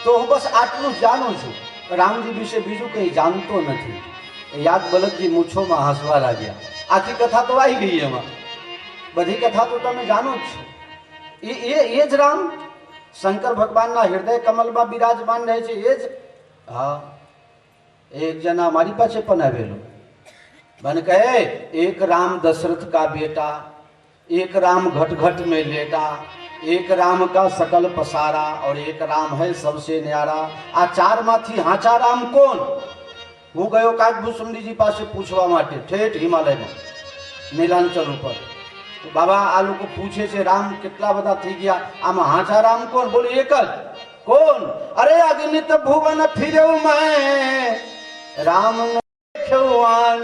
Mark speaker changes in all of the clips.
Speaker 1: તો હું બસ આટલું જ જાણું છું, રામજી વિશે બીજું કંઈ જાણતો નથી. યાદ બલકજી મૂછોમાં હસવા લાગ્યા. આખી કથા તો આવી ગઈ, એમાં બધી કથા તો તમે જાણો જ છો. એ જ રામ શંકર ભગવાનના હૃદય કમલમાં બિરાજમાન રહે છે, એ જ. હા, એક જણા મારી પાસે પણ આવેલો, મને કહે એક રામ दशरथ का बेटा, एक राम घट घट में लेटा, एक राम का सकल पसारा और एक राम है सबसे न्यारा. આ ચાર માંથી હાચા રામ કોણ? હું ગયો કાગભૂષણજી પાસે પૂછવા માટે, ઠેઠ હિમાલયમાં નીલાંચલ ઉપર. બાબા આ લોકો પૂછે છે રામ કેટલા બધા થઈ ગયા, આમાં હાચા રામ કોણ? બોલે એક જ. કોણ? અરે અગણિત ભુવન ફિર્યો મેં, રામ દેખ્યો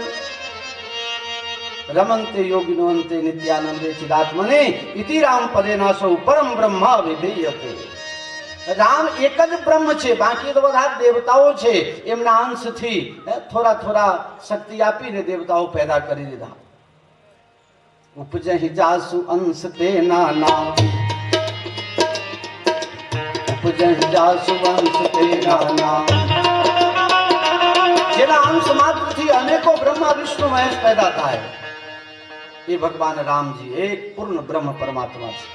Speaker 1: રમંતે યોગિનો અંતે નિત્યાનંદે ચિદાત્મને ઇતિ રામ પદેનાસૌ પરમ બ્રહ્મા વિધેયતે. રામ એક જ બ્રહ્મ છે, બાકી તો બધા દેવતાઓ છે. એમના અંશથી થોડા થોડા શક્તિ આપીને દેવતાઓ પેદા કરી દીધા. ઉપજहि જાસુ અંશ તે નાના, ઉપજहि જાસુ અંશ તે નાના. જેના અંશ માત્રથી અનેકો બ્રહ્મા વિષ્ણુ મહેશ પેદા થાય, એ ભગવાન રામજી એક પૂર્ણ બ્રહ્મ પરમાત્મા છે.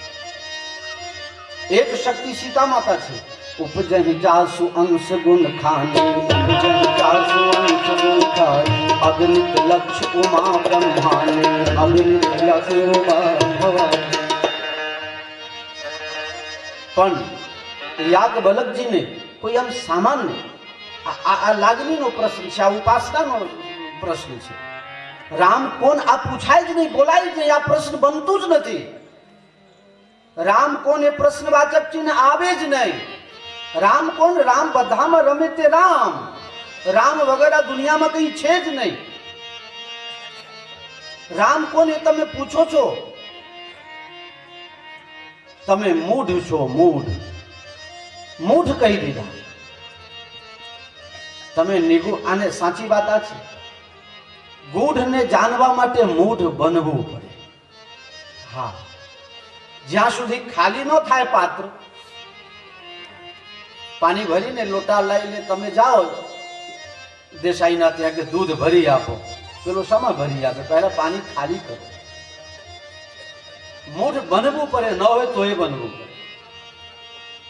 Speaker 1: એક શક્તિ સીતા માતા છે. ઉપજहि જાસુ અંશ ગુણ ખાની, ઉપજहि જાસુ અંશ ગુણ ખાની, અગણિત લક્ષ ઉમા બ્રહ્માની, અગણિત લક્ષ ઉમા ભવાની. પણ યાગ બલકજીને કોઈ આમ સામાન્ય આ લાગણીનો પ્રશ્ન છે, આ ઉપાસનાનો પ્રશ્ન છે. રામ કોણ આ પૂછાય જ નહીં, બોલાય જ નહીં, આ પ્રશ્ન બનતું જ નથી. રામ કોણ એ પ્રશ્નવાચક ચિહ્ન આવે જ નહીં. રામ કોણ? રામ બધામાં રમે તે રામ. રામ વગર આ દુનિયામાં કઈ છે જ નહીં. રામ કોણ એ તમે પૂછો છો? તમે મૂઢ છો, મૂઢ. મૂઢ કહી દીધા તમે. આને સાચી વાત આ છે, ગૂઢને જાણવા માટે મૂઢ બનવું પડે. હા, જ્યાં સુધી ખાલી ન થાય પાત્ર, પાણી ભરીને લોટા લઈને તમે જાઓ દેસાઈના ત્યાં કે દૂધ ભરી આપો, પેલો સમા ભરી આપે, પહેલા પાણી ખાલી કરો. મૂઢ બનવું પડે, ન હોય તો એ બનવું પડે.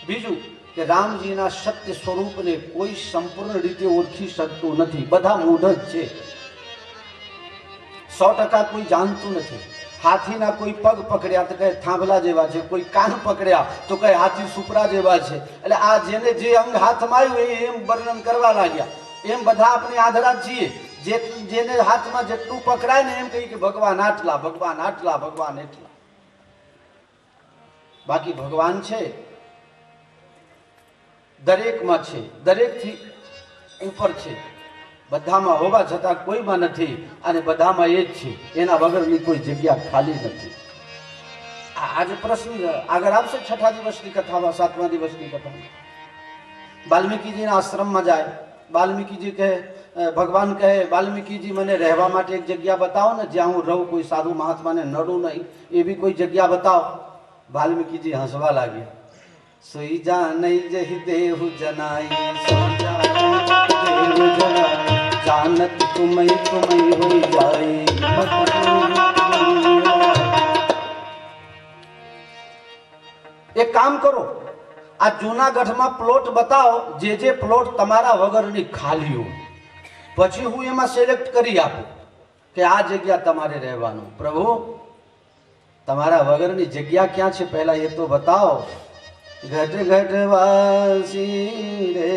Speaker 1: બીજું કે રામજીના સત્ય સ્વરૂપને કોઈ સંપૂર્ણ રીતે ઓળખી શકતું નથી. બધા મૂઢ જ છે. 100% કોઈ જાણતું નથી. હાથીના કોઈ પગ પકડ્યા તો કહે થાંભલા જેવા છે, કોઈ કાન પકડ્યા તો કહે હાથી સુપરા જેવા છે. એટલે આ જેને જે અંગ હાથમાં આવ્યું એમ વર્ણન કરવા લાગ્યા. એમ બધા આપણે આધરા છીએ. જેને હાથમાં જેટલું પકડાય ને એમ કહી કે ભગવાન આટલા, ભગવાન આટલા, ભગવાન એટલા. બાકી ભગવાન છે દરેકમાં છે, દરેકથી ઉપર છે. બધામાં હોવા છતાં કોઈમાં નથી, અને બધામાં એ જ છે. એના વગરની કોઈ જગ્યા ખાલી નથી. આજે પ્રશ્ન આગળ આવશે. 6થા દિવસની કથામાં, 7મા દિવસની કથામાં વાલ્મીકીજીના આશ્રમમાં જાય. વાલ્મીકીજી કહે, ભગવાન કહે વાલ્મીકીજી મને રહેવા માટે એક જગ્યા બતાવો ને, જ્યાં હું રહું, કોઈ સાધુ મહાત્માને નડું નહીં, એવી કોઈ જગ્યા બતાવો. વાલ્મીકીજી હસવા લાગ્યા. સોઈ જા નહીં જહી દેહુ જનાઈ, સોઈ જા દેહુ જનાઈ, જાનત તુમય તુમય હોઈ જાય. એક કામ કરો, આ જૂનાગઢમાં પ્લોટ બતાવો, જે પ્લોટ તમારા વગરની ખાલી હોય, પછી હું એમાં સિલેક્ટ કરી આપું કે આ જગ્યા તમારે રહેવાનું. પ્રભુ, તમારા વગરની જગ્યા ક્યાં છે પહેલા એ તો બતાવો. ઘટ ઘટ વાસી રે,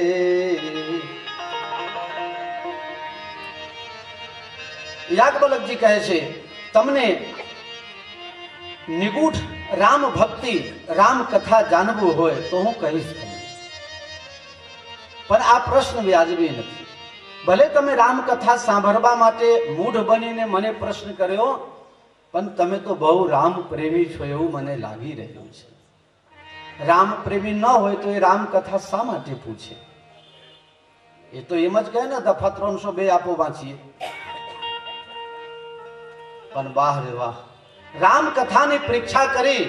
Speaker 1: યાજ્ઞવલ્ક્યજી કહે છે તમને નિગૂઢ રામ ભક્તિ, રામ કથા જાણવું હોય તો હું કહીશ તમને. પણ આ પ્રશ્ન વ્યાજબી નથી. ભલે તમે રામ કથા સાંભળવા માટે મૂઢ બનીને મને પ્રશ્ન કર્યો, પણ તમે તો બહુ રામ પ્રેમી છો એવું મને લાગી રહ્યું છે. રામ પ્રેમી ન હોય તો એ રામ કથા શા માટે પૂછે? એ તો એમ જ કહે ને દફા 302 આપો વાંચીએ. પણ વાહ રે વાહ, રામ કથાની પરીક્ષા કરી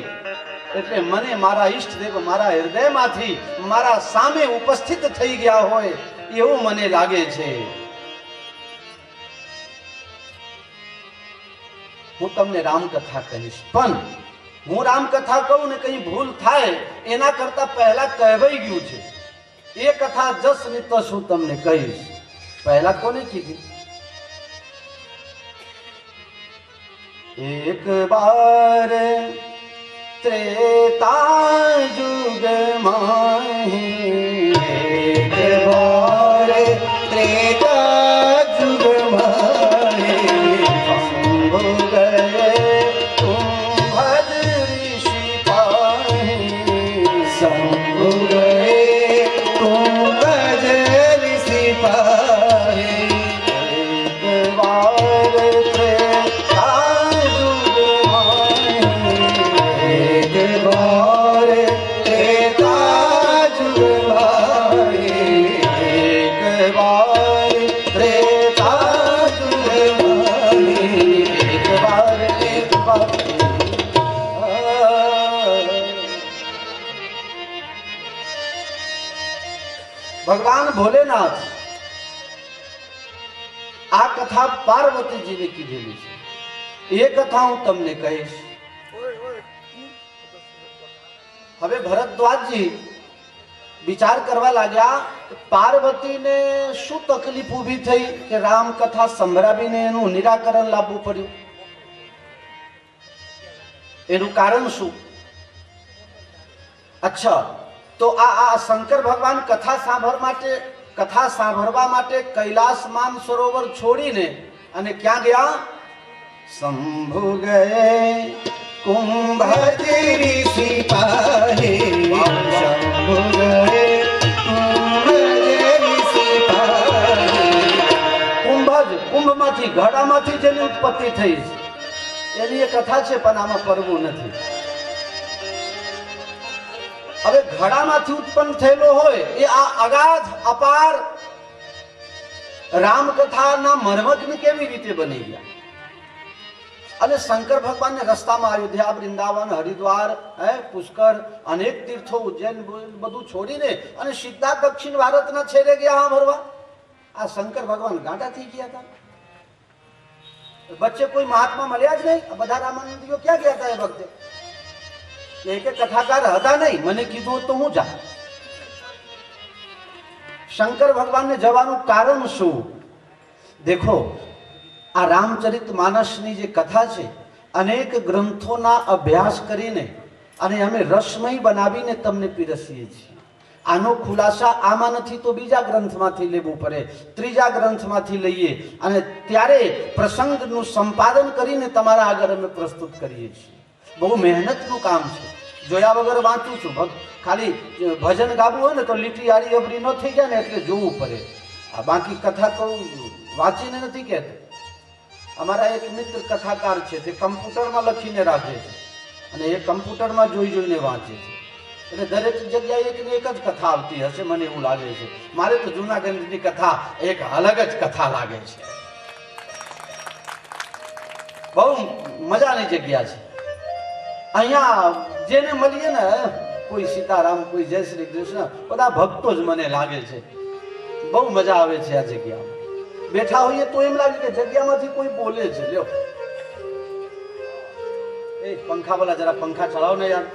Speaker 1: એટલે મને મારા ઈષ્ટદેવ મારા હૃદયમાંથી મારા સામે ઉપસ્થિત થઈ ગયા હોય એવું મને લાગે છે. હું તમને રામકથા કહીશ, પણ હું રામકથા કહું ને કઈ ભૂલ થાય એના કરતા પહેલા કહેવાઈ ગયું છે એ કથા જસ ને તસ હું તમને કહીશ. પહેલા કોને કીધી? એક બાર ત્રેતા યુગ માં, એક બાર ત્રેતા યુગ માં શંભુ ગયે કુંભજ ઋષિ પાહે, શંભુ ગયે કુંભજ ઋષિ પાહે. એક બાર ભગવાન ભોલેનાથ આ કથા પાર્વતીજીને કીધેલી છે. એ કથા હું તમને કહીશ. હવે ભરદ્વાજજી વિચાર કરવા લાગ્યા પાર્વતીને શું તકલીફ ઊભી થઈ કે રામ કથા સંભળાવીને એનું નિરાકરણ લાવવું પડ્યું? એનું કારણ શું? અચ્છા, તો આ શંકર ભગવાન કથા સાંભળવા માટે કૈલાસ માન સરોવર છોડીને અને ક્યાં ગયા? શંભુ ગયે કુંભજ ઋષિ પાહે, શંભુ ગયે કુંભજ ઋષિ પાહે. કુંભમાંથી ઘડામાંથી જેની ઉત્પત્તિ થઈ છે એની એ કથા છે, પણ આમાં પરવું નથી. હવે ઘડામાંથી ઉત્પન્ન થયેલો હોય એ આ અગાધ અપાર રામકથાના મર્મજ્ઞ કેવી રીતે બની ગયા? અને શંકર ભગવાનને રસ્તામાં અયોધ્યા, વૃંદાવન, હરિદ્વાર, પુષ્કર, અનેક તીર્થો, ઉજ્જૈન બધું છોડીને અને સીધા દક્ષિણ ભારતના છેડે ગયા સાંભળવા. આ શંકર ભગવાન ગાંડા થઈ ગયા હતા. વચ્ચે કોઈ મહાત્મા મળ્યા જ નહીં. બધા રામાનંદીઓ ક્યાં ગયા હતા એ વખતે? એક કથાકાર હતા નહીં. મને કીધું તો હું જા. શંકર ભગવાનને જવાનું કારણ શું? દેખો, આ રામચરિત માનસની જે કથા છે અનેક ગ્રંથોના અભ્યાસ કરીને અને અમે રસમય બનાવીને તમને પીરસીએ છીએ. આનો ખુલાસા આમાં નથી તો બીજા ગ્રંથમાંથી લેવું પડે, ત્રીજા ગ્રંથમાંથી લઈએ અને ત્યારે પ્રસંગનું સંપાદન કરીને તમારા આગળ અમે પ્રસ્તુત કરીએ છીએ. બહુ મહેનતનું કામ છે. જોયા વગર વાંચું છું. ખાલી ભજન ગાવું હોય ને તો લીટી આડી અબરી ન થઈ જાય ને એટલે જોવું પડે. આ બાકી કથા કહું વાંચીને નથી કહેતો. અમારા એક મિત્ર કથાકાર છે, તે કમ્પ્યુટરમાં લખીને રાખે છે અને એ કમ્પ્યુટરમાં જોઈને વાંચે છે. એટલે દરેક જગ્યાએ એક ને એક જ કથા આવતી હશે મને એવું લાગે છે. મારે તો જૂનાગઢની કથા એક અલગ જ કથા લાગે છે. બહુ મજાની જગ્યા છે. અહીંયા જેને મળીએ ને, કોઈ સીતારામ, કોઈ જય શ્રી કૃષ્ણ, બધા ભક્તો જ મને લાગે છે. બહુ મજા આવે છે આ જગ્યામાં. બેઠા હોઈએ તો એમ લાગે કે જગ્યામાંથી કોઈ બોલે છે. લ્યો એ પંખા વાળા જરા પંખા ચલાવો ને યાર.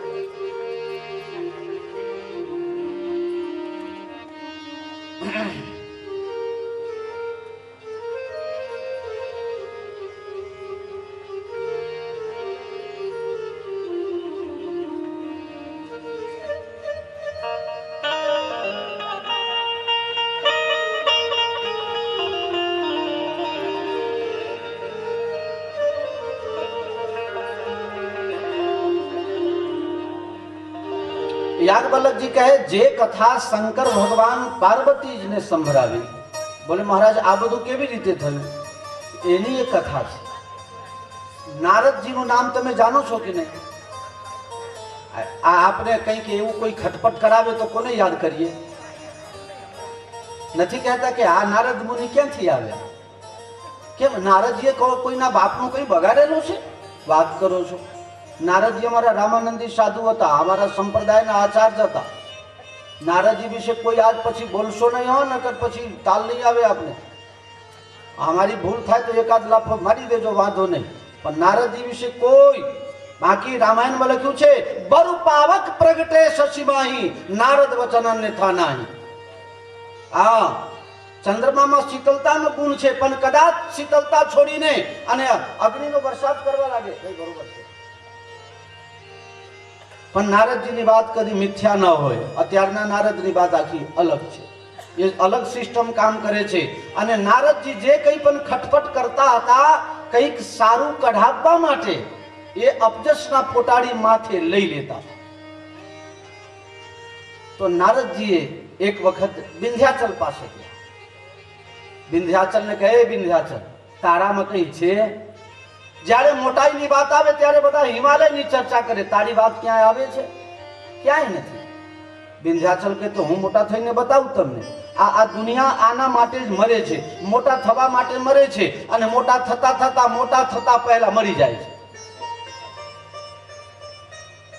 Speaker 1: યાજ્ઞવલ્ક્યજી કહે જે કથા શંકર ભગવાન પાર્વતીજીને સંભળાવી. બોલે મહારાજ આ બધું કેવી રીતે થયું? એની એક કથા છે. નારદજીનું નામ તમે જાણો છો કે નહીં? આપણે કંઈક એવું કોઈ ખટપટ કરાવે તો કોને યાદ કરીએ? નથી કહેતા કે આ નારદ મુનિ ક્યાંથી આવ્યા? કેમ નારદજીએ કોઈના બાપનું કંઈ બગાડેલું છે? વાત કરો છો. નારદજી અમારા રામાનંદી સાધુ હતા, અમારા સંપ્રદાયના આચાર્ય હતા. નારદજી વિશે કોઈ આજ પછી બોલશો નહીં હો, નકર પછી તાલ નહીં આવે આપને. અમારી ભૂલ થાય તો એકાદ લાફો મારી દેજો, વાંધો નહીં. પણ નારદજી વિશે કોઈ, બાકી રામાયણમાં લખ્યું છે બરુ પાવક પ્રગટે શશિમાહી નારદ વચન અન્યથા નાહી. હા, ચંદ્રમામાં શીતળતાનો ગુણ છે, પણ કદાચ શીતળતા છોડીને અને અગ્નિનો વરસાદ કરવા લાગે કઈ બરોબર છે. પણ નારદજીની વાત કદી મિથ્યા ન હોય. અત્યારના નારદની વાત આખી અલગ છે, એ અલગ સિસ્ટમ કામ કરે છે. અને નારદજી જે કંઈ પણ ખટપટ કરતા હતા કંઈક સારું કઢાવવા માટે, એ અબજસના પોટાડી માથે લઈ લેતા. તો નારદજીએ એક વખત વિંધ્યાચલ પાસે ગયા. વિંધ્યાચલ ને કહે, વિંધ્યાચલ તારામાં કઈ છે? જ્યારે મોટાઈની વાત આવે ત્યારે બધા હિમાલયની ચર્ચા કરે, તારી વાત ક્યાંય આવે છે? ક્યાંય નથી. વિંધ્યાચલ કે તો હું મોટા થઈને બતાવું તમને. આ દુનિયા આના માટે જ મરે છે, મોટા થવા માટે મરે છે, અને મોટા થતા પહેલા મરી જાય છે.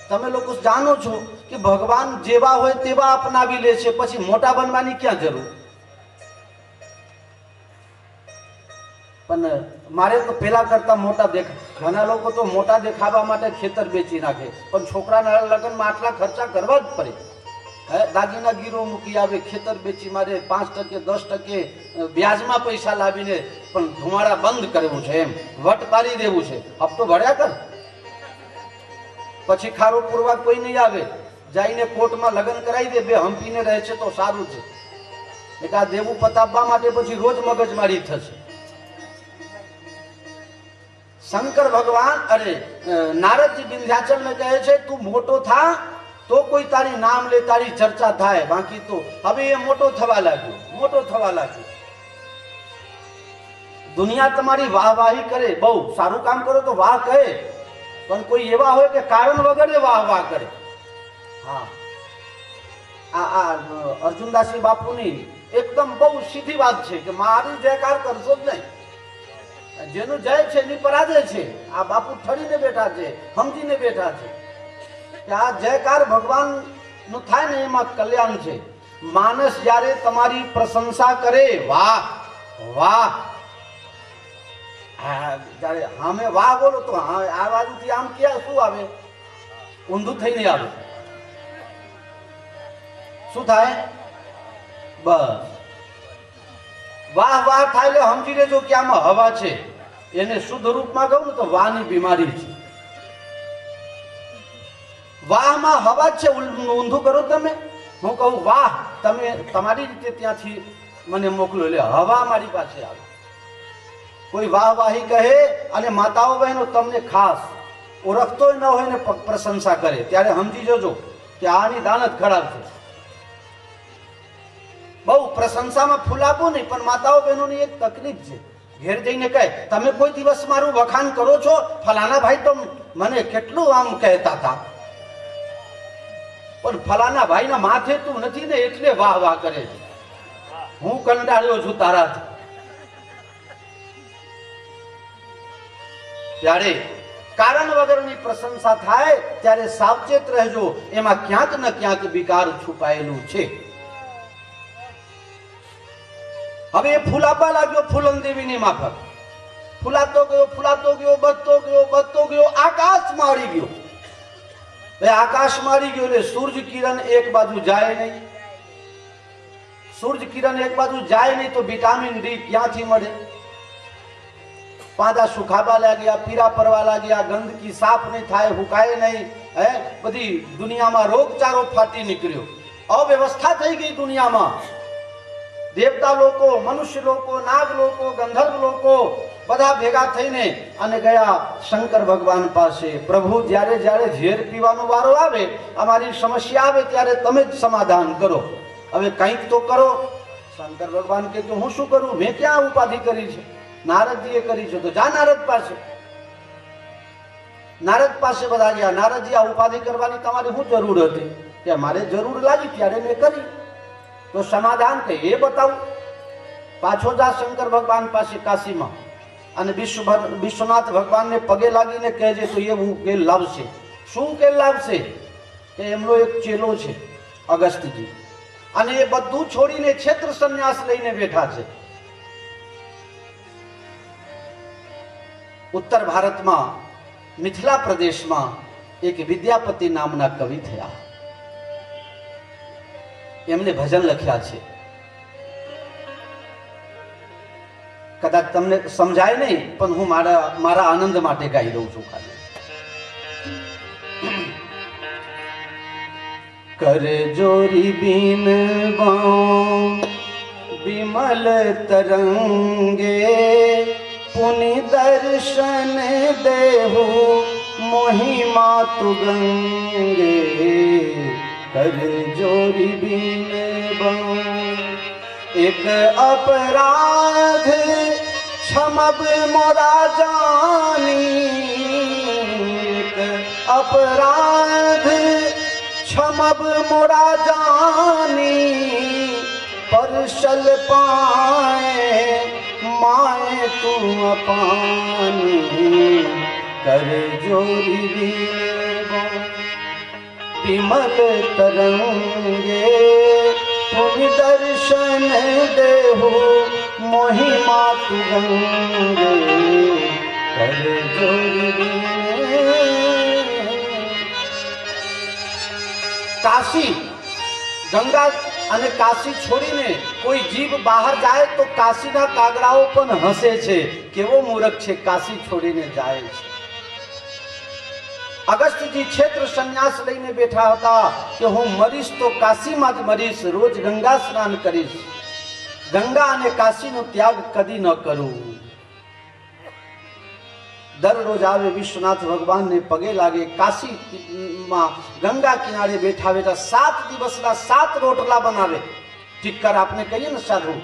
Speaker 1: તમે લોકો જાણો છો કે ભગવાન જેવા હોય તેવા અપનાવી લે છે, પછી મોટા બનવાની ક્યાં જરૂર? પણ મારે તો પેલા કરતા મોટા ઘણા લોકો તો મોટા દેખાવા માટે ખેતર વેચી નાખે, પણ છોકરાના લગ્નમાં આટલા ખર્ચા કરવા જ પડે. દાગીના ગીરો મૂકી આવે, ખેતર વેચી મારે 5% 10% વ્યાજમાં પૈસા લાવીને પણ ધુમાડા બંધ કરવું છે, એમ વટ પાડી દેવું છે. હપ્તો ભર્યા કર, પછી ખારો પૂરવા કોઈ નહીં આવે. જઈને કોર્ટમાં લગ્ન કરાવી દે, બે હંપીને રહે છે તો સારું છે. એટલે આ દેવું પતાવવા માટે પછી રોજ મગજમારી થશે. શંકર ભગવાન અરે નારદજી વિંધ્યાચલ ને કહે છે તું મોટો થા તો કોઈ તારી નામ લે, તારી ચર્ચા થાય. બાકી તો હવે એ મોટો થવા લાગ્યો. દુનિયા તમારી વાહવાહી કરે, બહુ સારું કામ કરો તો વાહ કહે, પણ કોઈ એવા હોય કે કારણ વગર વાહ કરે. હા, આ અર્જુનદાસજી બાપુની એકદમ બહુ સીધી વાત છે કે મારી જયકાર કરશો જ નહીં. જેનું જય છે એની પરાજય છે. આ બાપુ ઠરીને બેઠા છે, સમજીને બેઠા છે કે આ જયકાર ભગવાન નું થાય ને એમાં કલ્યાણ છે. માણસ જ્યારે તમારી પ્રશંસા કરે, વાહ વાહ, જ્યારે અમે વાહ બોલો તો આ બાજુથી આમ ક્યાં શું આવે? ઊંધું થઈને આવે. શું થાય? બસ વાહ વાહ થાય એટલે સમજી લેજો કે આમાં હવા છે. એને શુદ્ધ રૂપમાં કહું ને તો વાહની બીમારી છે. વાહમાં હવા છે, ઊંધું કરો તમે. હું કહું વાહ, તમે તમારી રીતે ત્યાંથી મને મોકલો, એટલે હવા મારી પાસે આવે. કોઈ વાહ વાહી કહે અને માતાઓ બહેનો તમને ખાસ ઓળખતો ન હોય ને પ્રશંસા કરે, ત્યારે સમજી જજો કે આની દાનત ખરાબ છે. બહુ પ્રશંસામાં ફૂલાવો નહીં, પણ માતાઓ બહેનોની એક તકલીફ છે. ઘેર જઈને કહે તમે કોઈ દિવસ મારું વખાણ કરો છો? ફલાના ભાઈ તો મને કેટલું આમ કહેતા હતા, પણ ફલાના ભાઈના માથે તું નથી ને એટલે વાહ વાહ કરે છે. હું કંટાળ્યો છું તારાથી. ત્યારે કારણ વગરની પ્રશંસા થાય ત્યારે સાવચેત રહેજો, એમાં ક્યાંક ને ક્યાંક વિકાર છુપાયેલું છે. હવે એ ફૂલાવા લાગ્યો ફૂલન દેવીની માફક. ફૂલાતો ગયો, બધતો ગયો, આકાશમાં અડી ગયો. આકાશમાં અડી ગયો એટલે સૂર્ય કિરણ એક બાજુ જાય નહીં. સૂર્ય કિરણ એક બાજુ જાય નહીં તો વિટામિન ડી ક્યાંથી મળે? પાંદા સુખાવા લાગ્યા, પીરા પડવા લાગ્યા, ગંદકી સાફ નહીં થાય, હુકાય નહીં. બધી દુનિયામાં રોગચાળો ફાટી નીકળ્યો, અવ્યવસ્થા થઈ ગઈ દુનિયામાં. દેવતા લોકો, મનુષ્ય લોકો, નાગ લોકો, ગંધર્વ લોકો બધા ભેગા થઈને અને ગયા શંકર ભગવાન પાસે. પ્રભુ જ્યારે જ્યારે ઝેર પીવાનો વારો આવે, અમારી સમસ્યા આવે ત્યારે તમે જ સમાધાન કરો, હવે કંઈક તો કરો. શંકર ભગવાન કે હું શું કરું? મેં ક્યાં ઉપાધિ કરી છે? નારદજીએ કરી છે. તો જા નારદ પાસે. નારદ પાસે બધા ગયા. નારદજી, આ ઉપાધિ કરવાની તમારી શું જરૂર હતી? કે મારે જરૂર લાગી ત્યારે મેં કરી. તો સમાધાન કે એ બતાવું. પાછો જા શંકર ભગવાન પાસે કાશીમાં અને વિશ્વનાથ ભગવાનને પગે લાગીને કહેજે તો એ ઉકેલ લાવશે. શું ઉકેલ લાવશે? કે એમનો એક ચેલો છે અગસ્ત્યજી, અને એ બધું છોડીને ક્ષેત્ર સંન્યાસ લઈને બેઠા છે. ઉત્તર ભારતમાં મિથિલા પ્રદેશમાં એક વિદ્યાપતિ નામના કવિ થયા. એમને ભજન લખ્યા છે. કદાચ તમને સમજાય નહીં, પણ હું મારા આનંદ માટે ગાઈ દઉં છું. ખાલી કર જોરી બીન વિમલ તરંગે પુનિ દર્શન દેહુ મોહી માતુ ગંગે. કર જોરી બીન એક અપરાધ क्षमब मोरा जानी. एक अपराध क्षमब मोरा जानी. परशल पाए माए तुम अपानी. कर जोरी विमल तरंगे तुम दर्शन देहु मोहि मातु गंगे. कर जोरी. काशी गंगा અને કાશી છોડીને કોઈ જીવ બહાર જાય તો કાશીના કાગડાઓ પણ હસે છે. કેવો મૂર્ખ છે, કાશી છોડીને જાય છે. અગસ્ત્યજી ક્ષેત્ર સંન્યાસ લઈને બેઠા હતા કે હું મરીશ તો કાશીમાં જ મરીશ, રોજ ગંગા સ્નાન કરીશ, ગંગા અને કાશીનો ત્યાગ કદી ન કરું. દરરોજ આવે વિશ્વનાથ ભગવાનને પગે લાગે. કાશીમાં ગંગા કિનારે બેઠા બેઠા 7 દિવસના 7 રોટલા બનાવે. ટીક્કર આપણે કહીએ ને સાધુ,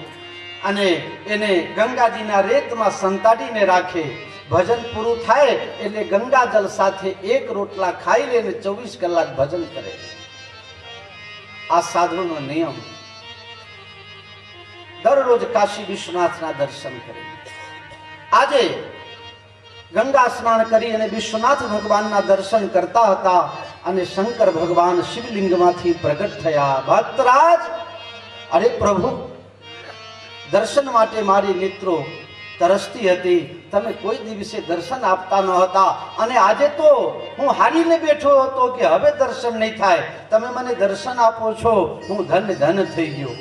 Speaker 1: અને એને ગંગાજીના રેતમાં સંતાડીને રાખે. ભજન પૂરું થાય એટલે ગંગાજલ સાથે 1 રોટલા ખાઈ લે ને 24 કલાક ભજન કરે. આ સાધુનો નિયમ. દરરોજ કાશી વિશ્વનાથના દર્શન કરે. આજે ગંગા સ્નાન કરી અને વિશ્વનાથ ભગવાનના દર્શન કરતા હતા અને શંકર ભગવાન શિવલિંગમાંથી પ્રગટ થયા. ભક્તરાજ, અરે પ્રભુ, દર્શન માટે મારી નેત્રો તરસતી હતી, તમે કોઈ દિવસે દર્શન આપતા ન હતા, અને આજે તો હું હારીને બેઠો હતો કે હવે દર્શન નહીં થાય, તમે મને દર્શન આપો છો, હું ધન્ય ધન્ય થઈ ગયો.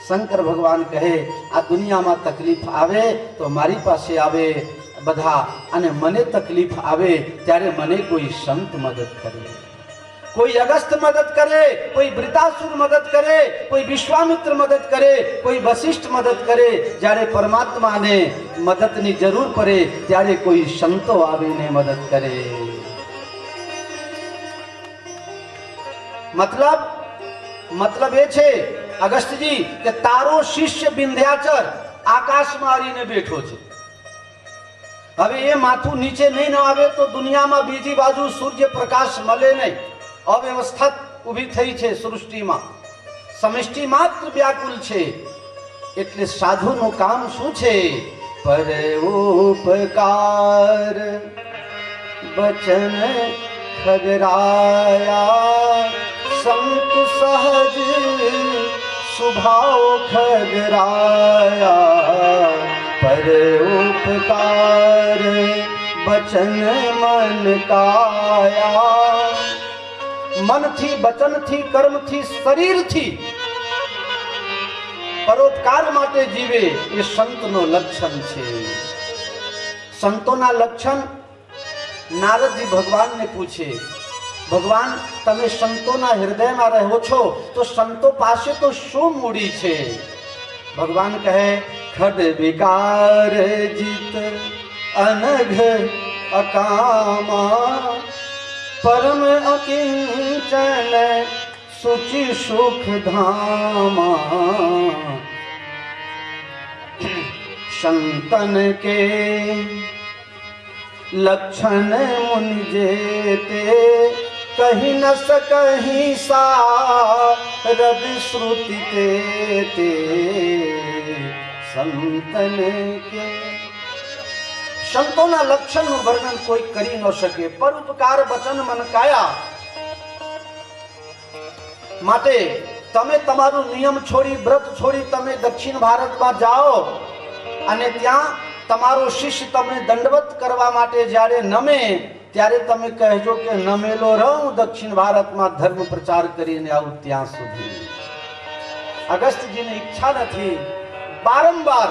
Speaker 1: શંકર ભગવાન કહે, આ દુનિયામાં તકલીફ આવે તો મારી પાસે આવે બધા, અને મને તકલીફ આવે ત્યારે મને કોઈ સંત મદદ કરે, કોઈ અગસ્ત્ય મદદ કરે, કોઈ વૃતાસુર મદદ કરે, કોઈ વિશ્વામિત્ર મદદ કરે, કોઈ વશિષ્ઠ મદદ કરે. જ્યારે પરમાત્માને મદદની જરૂર પડે ત્યારે કોઈ સંતો આવીને મદદ કરે. મતલબ એ છે અગસ્ત્યજી કે તારો શિષ્ય વિંધ્યાચલ આકાશમાં આવીને બેઠો છે. હવે એ માથું નીચે નહીં આવે તો દુનિયામાં બીજી બાજુ સૂર્ય પ્રકાશ મળે નહીં. અવ્યવસ્થા ઊભી થઈ છે સૃષ્ટિમાં, સમષ્ટિ માત્ર વ્યાકુલ છે. એટલે સાધુનું કામ શું છે? પરોપકાર વચન ખગરાયા, સંત સહજ સ્વભાવ ખગરાયા. પરોપકાર વચન મન કાયા. મનથી, વચનથી, કર્મથી, શરીરથી પરોપકાર માટે જીવે એ સંતનો લક્ષણ છે. સંતોના લક્ષણ નારદજી ભગવાનને પૂછે, ભગવાન તમે સંતોના હૃદયમાં રહો છો તો સંતો પાસે તો શું મૂડી છે? ભગવાન કહે, ખડ વિકાર જીત અનઘ અકામા, પરમ અકિંચન સુચિ સુખ ધામા. संतन के लक्षण मुनि जेते, कहीं न सकहीं सारद श्रुति ते. संतन के સંતોના લક્ષણનું વર્ણન કોઈ કરી ન શકે. પરોપકાર વચન મન કાયા. માટે તમે તમારું નિયમ છોડી, વ્રત છોડી તમે દક્ષિણ ભારતમાં જાઓ અને ત્યાં તમારો શિષ્ય તમને દંડવત કરવા માટે જ્યારે નમે ત્યારે તમે કહેજો કે નમેલો રહું દક્ષિણ ભારતમાં ધર્મ પ્રચાર કરીને આવું ત્યાં સુધી. અગસ્ત્યજીની ઈચ્છા નથી. બારંબાર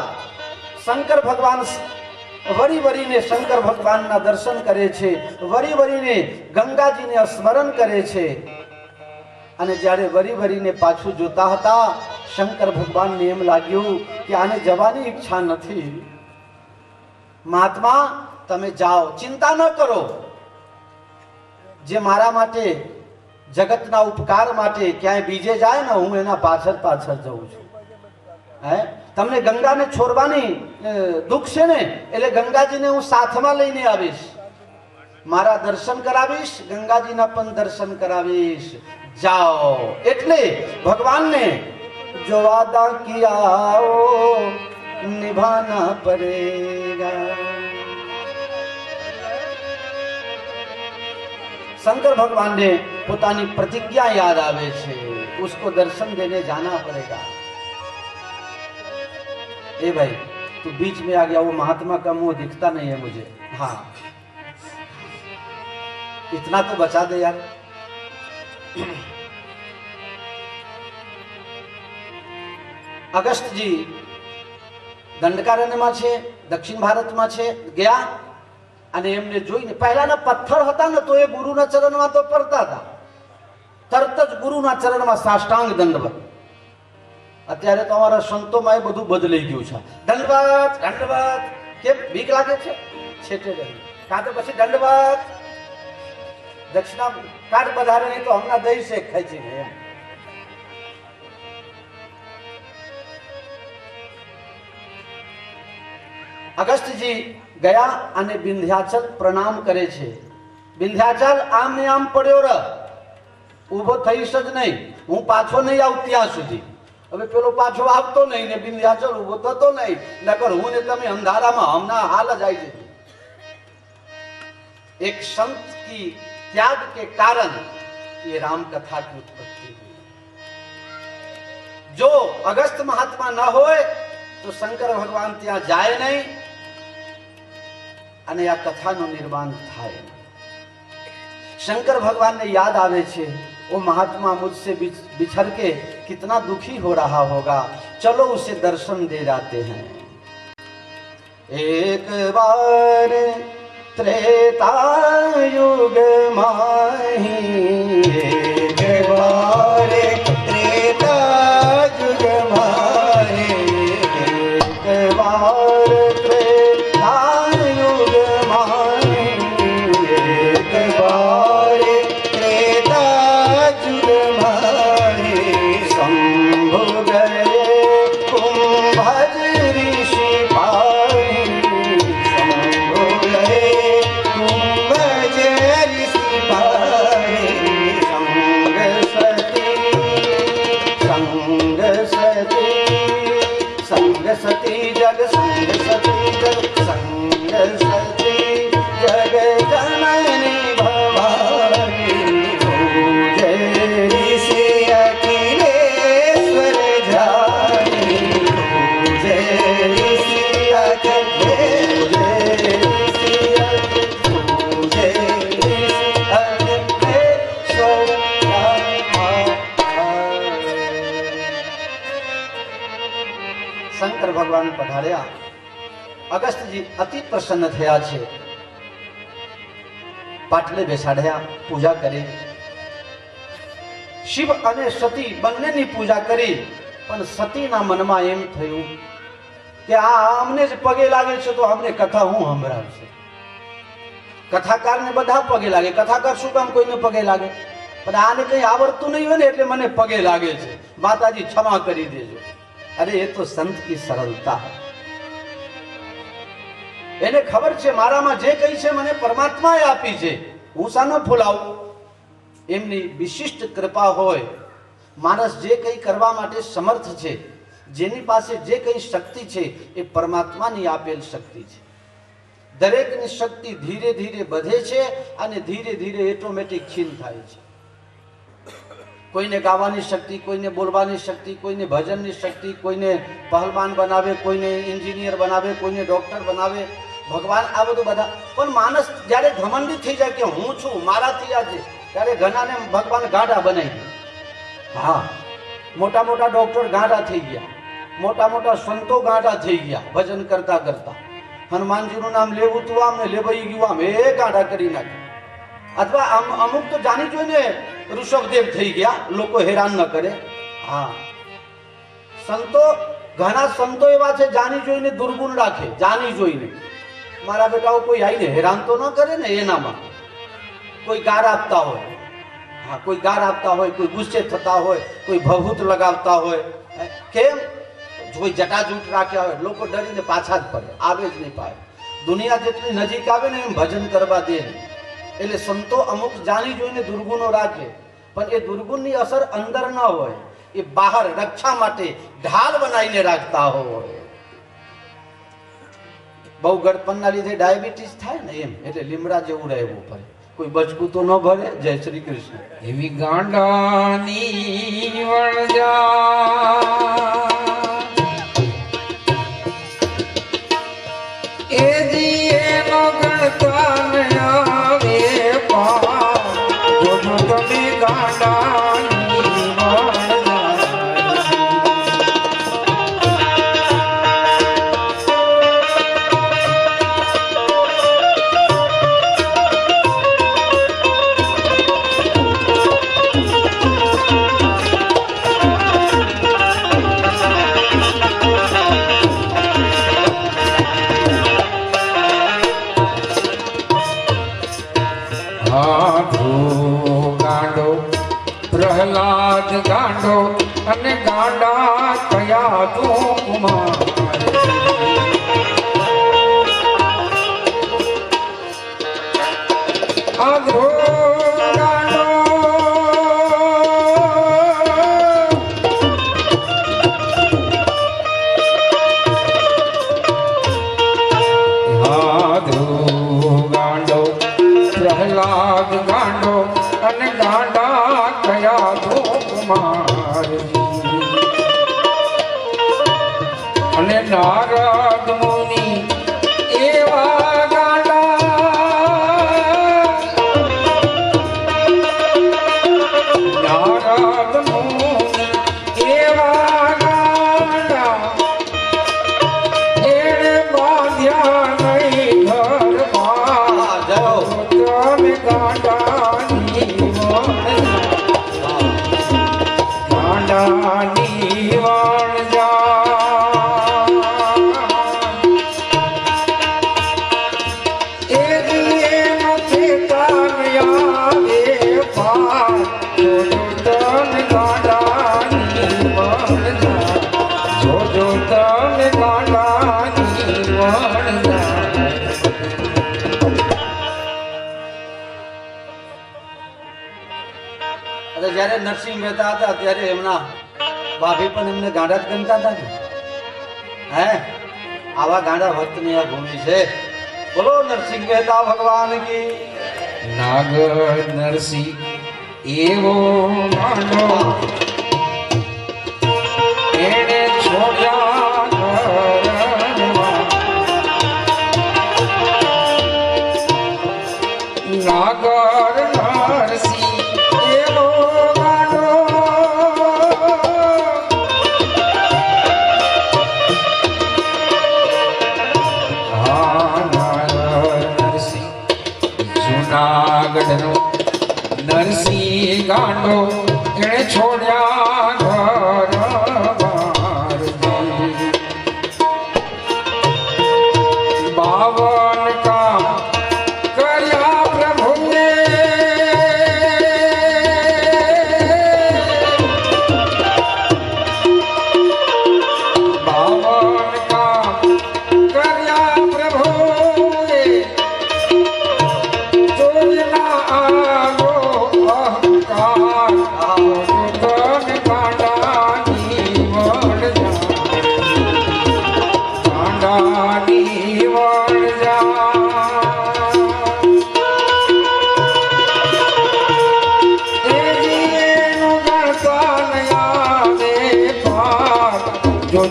Speaker 1: શંકર ભગવાન વરી વરીને શંકર ભગવાનના દર્શન કરે છે, વરી વરીને ગંગાજીને સ્મરણ કરે છે. અને જ્યારે વરી વરીને પાછું જોતા હતા શંકર ભગવાનને એમ લાગ્યું કે આને જવાની ઈચ્છા નથી. મહાત્મા તમે જાઓ, ચિંતા ન કરો. જે મારા માટે જગતના ઉપકાર માટે ક્યાંય બીજે જાય ને હું એના પાછળ પાછળ જઉં છું. હે તમને ગંગાને છોડવાની દુઃખ છે ને, એટલે ગંગાજીને હું સાથમાં લઈને આવીશ, મારા દર્શન કરાવીશ, ગંગાજીના પણ દર્શન કરાવીશ. જાઓ. એટલે ભગવાનને જો વાદા કિયા નિભાના પડેગા. शंकर भगवान ने પોતાની प्रतिज्ञा याद आवे छे, उसको दर्शन देने जाना पड़ेगा. ए भाई तू बीच में आ गया, वो महात्मा का मुंह दिखता नहीं है मुझे. हाँ इतना तो बचा दे यार. અગસ્ત્યજી દંડકારણ્યમાં છે, દક્ષિણ ભારતમાં છે, ગયા અને એમને જોઈને પહેલાના પથ્થર હતા ને તો એ ગુરુના ચરણમાં તો પડતા હતા, તરત જ ગુરુના ચરણમાં સાષ્ટાંગ દંડવત. અત્યારે તો અમારા સંતોમાં એ બધું બદલાઈ ગયું છે. દંડવત દંડવત કેમ બીક લાગે છે? છેટે રહી કાં તો પછી દંડવત દક્ષિણા કાઢ વધારે નહીં તો હમણાં દઈ છે ખેંચીને એમ. અગસ્ત્યજી ગયા અને વિંધ્યાચલ પ્રણામ કરે છે. વિંધ્યાચલ આમ ને આમ પડ્યો રહ, ઊભો થઈશ જ નહીં, હું પાછો નહીં આવું ત્યાં સુધી. હવે પેલો પાછો આવતો નહીં ને વિંધ્યાચલ ઊભો થતો નહીં, નકર હું ને તમે અંધારામાં હમણાં હાલ જ આવી જતી. एक संत की त्याग के कारण ये राम कथा की उत्पत्ति हुई. जो अगस्त महात्मा न होए तो शंकर भगवान ત્યાં જાય નહીં અને આ કથાનું નિર્માણ થાય. शंकर भगवान ने याद आवे छे, वो महात्मा मुझसे बिछड़ के कितना दुखी हो रहा होगा, चलो उसे दर्शन दे जाते हैं. एक बार त्रेता युग माही, एक बार त्रेता युग माही, एक बार त्रेता युग माही, एक बार त्रेता युग माही. शंभु गए कुंभज ऋषि पाई, शंभु गए कुंभज ऋषि पाई. संग सती जग संग सती जग संग सती जग जननी भवानी. पूजे ऋषि अखिलेश्वर जानी, पूजे ऋषि अखिलेश्वर, पूजे ऋषि अखिलेश्वर. શંકર ભગવાન પધાર્યા. અગસ્ત્યજી અતિ પ્રસન્ન થયા છે. પાટલે બેસાડ્યા, પૂજા કરી. શિવ અને સતી બંનેની પૂજા કરી, પણ સતીના મનમાં એમ થયું કે આ અમને જ પગે લાગે છે તો અમને કથા હું સંભળાવશે. કથાકારને બધા પગે લાગે, કથાકાર શું કામ કોઈને પગે લાગે? પણ આને કઈ આવડતું નહીં હોય ને એટલે મને પગે લાગે છે, માતાજી ક્ષમા કરી દેજો. अरे ये तो संत की सरलता है. એને ખબર છે મારામાં જે કઈ છે મને પરમાત્માએ આપી છે, હું સાનો ફૂલાવું. એમની વિશિષ્ટ કૃપા હોય. માણસ જે કઈ કરવા માટે સમર્થ છે, જેની પાસે જે કઈ શક્તિ છે એ પરમાત્માની આપેલ શક્તિ છે. દરેકની શક્તિ ધીરે ધીરે વધે છે અને ધીરે ધીરે ઓટોમેટિક ક્ષીણ થાય છે. કોઈને ગાવાની શક્તિ, કોઈને બોલવાની શક્તિ, કોઈને ભજનની શક્તિ, કોઈને પહેલવાન બનાવે, કોઈને એન્જિનિયર બનાવે, કોઈને ડોક્ટર બનાવે. ભગવાન આ બધું બધા, પણ માણસ જ્યારે ઘમંડી થઈ જાય કે હું છું, મારાથી આ છે, ત્યારે ઘણાને ભગવાન ગાંડા બનાવી દે. હા, મોટા મોટા ડોક્ટર ગાંડા થઈ ગયા, મોટા મોટા સંતો ગાંડા થઈ ગયા ભજન કરતા કરતા. હનુમાનજીનું નામ લેવું તું આમ ને લેવાઈ ગયું આમ, એ ગાંડા કરી નાખ્યા. અથવા અમુક તો જાણી જોઈને ઋષભદેવ થઈ ગયા, લોકો હેરાન ન કરે. હા, સંતો, ઘણા સંતો એવા છે જાણી જોઈને દુર્ગુણ રાખે, જાણી જોઈને. મારા બેટાઓ કોઈ આવીને હેરાન તો ન કરે ને એનામાં. કોઈ ગાર આપતા હોય, હા, કોઈ ગાર આપતા હોય, કોઈ ગુસ્સે થતા હોય, કોઈ ભભૂત લગાવતા હોય. કેમ? કોઈ જટાજૂટ રાખ્યા હોય, લોકો ડરીને પાછા જ પડે, આવે જ નહીં પાડે. દુનિયા જેટલી નજીક આવે ને એમ ભજન કરવા દે નહીં. એટલે સંતો અમુક જાણી જોઈને દુર્ગુણો રાખે, પણ એ દુર્ગુણની અસર અંદર ન હોય, એ બહાર રક્ષા માટે ઢાલ બનાવીને રાખતા હોય. બહુ ગળપણના લીધે ડાયાબિટીસ થાય ને એમ, એટલે લીમડા જેવું રહેવું પડે. કોઈ બચકું તો ન ભરે. જય શ્રી કૃષ્ણ.
Speaker 2: એવી ગાંડાની વણજા એ જીએનો ગણતન આવે પાર, જોજો તમે ગાંડાની વણજા. પ્રહલાદ ગાંડો અને ગાંડા કયા તું કુમાર. આધો ગાંડો આધો ગાંડો પ્રહલાદ ગાંડો અને ગાંડા કયા તો કુમારજી. અને નારદ મુનિ એવા ગાંડા, નારદ મુનિ એવા ગાંડા, એને બાંધ્યા નહીં ઘરમાં. તમે ગાંડાની ગાંડાની વણજા એ જીએનો ચેતન આવે પાર, જોજો તમે ગાંડાની વણજા, જોજો તમે ગાંડાની વણજા.
Speaker 1: જ્યારે નરસિંહ મહેતા હતા ત્યારે એમના ભાભી પણ એમને ગાંડા જ ગણતા હતા ને. હે, આવા ગાંડા ભક્તની આ ભૂમિ છે. બોલો નરસિંહ મહેતા ભગવાન કી.
Speaker 2: નાગર નરસિંહ એવો ગાંડો, એને છોડ્યા ઘરમાં. નાગર નરસિંહ એવો ગાંડો, હા, નાગર નરસિંહ જુનાગઢનો નરસિંહ ગાંડો, એને છોડ્યા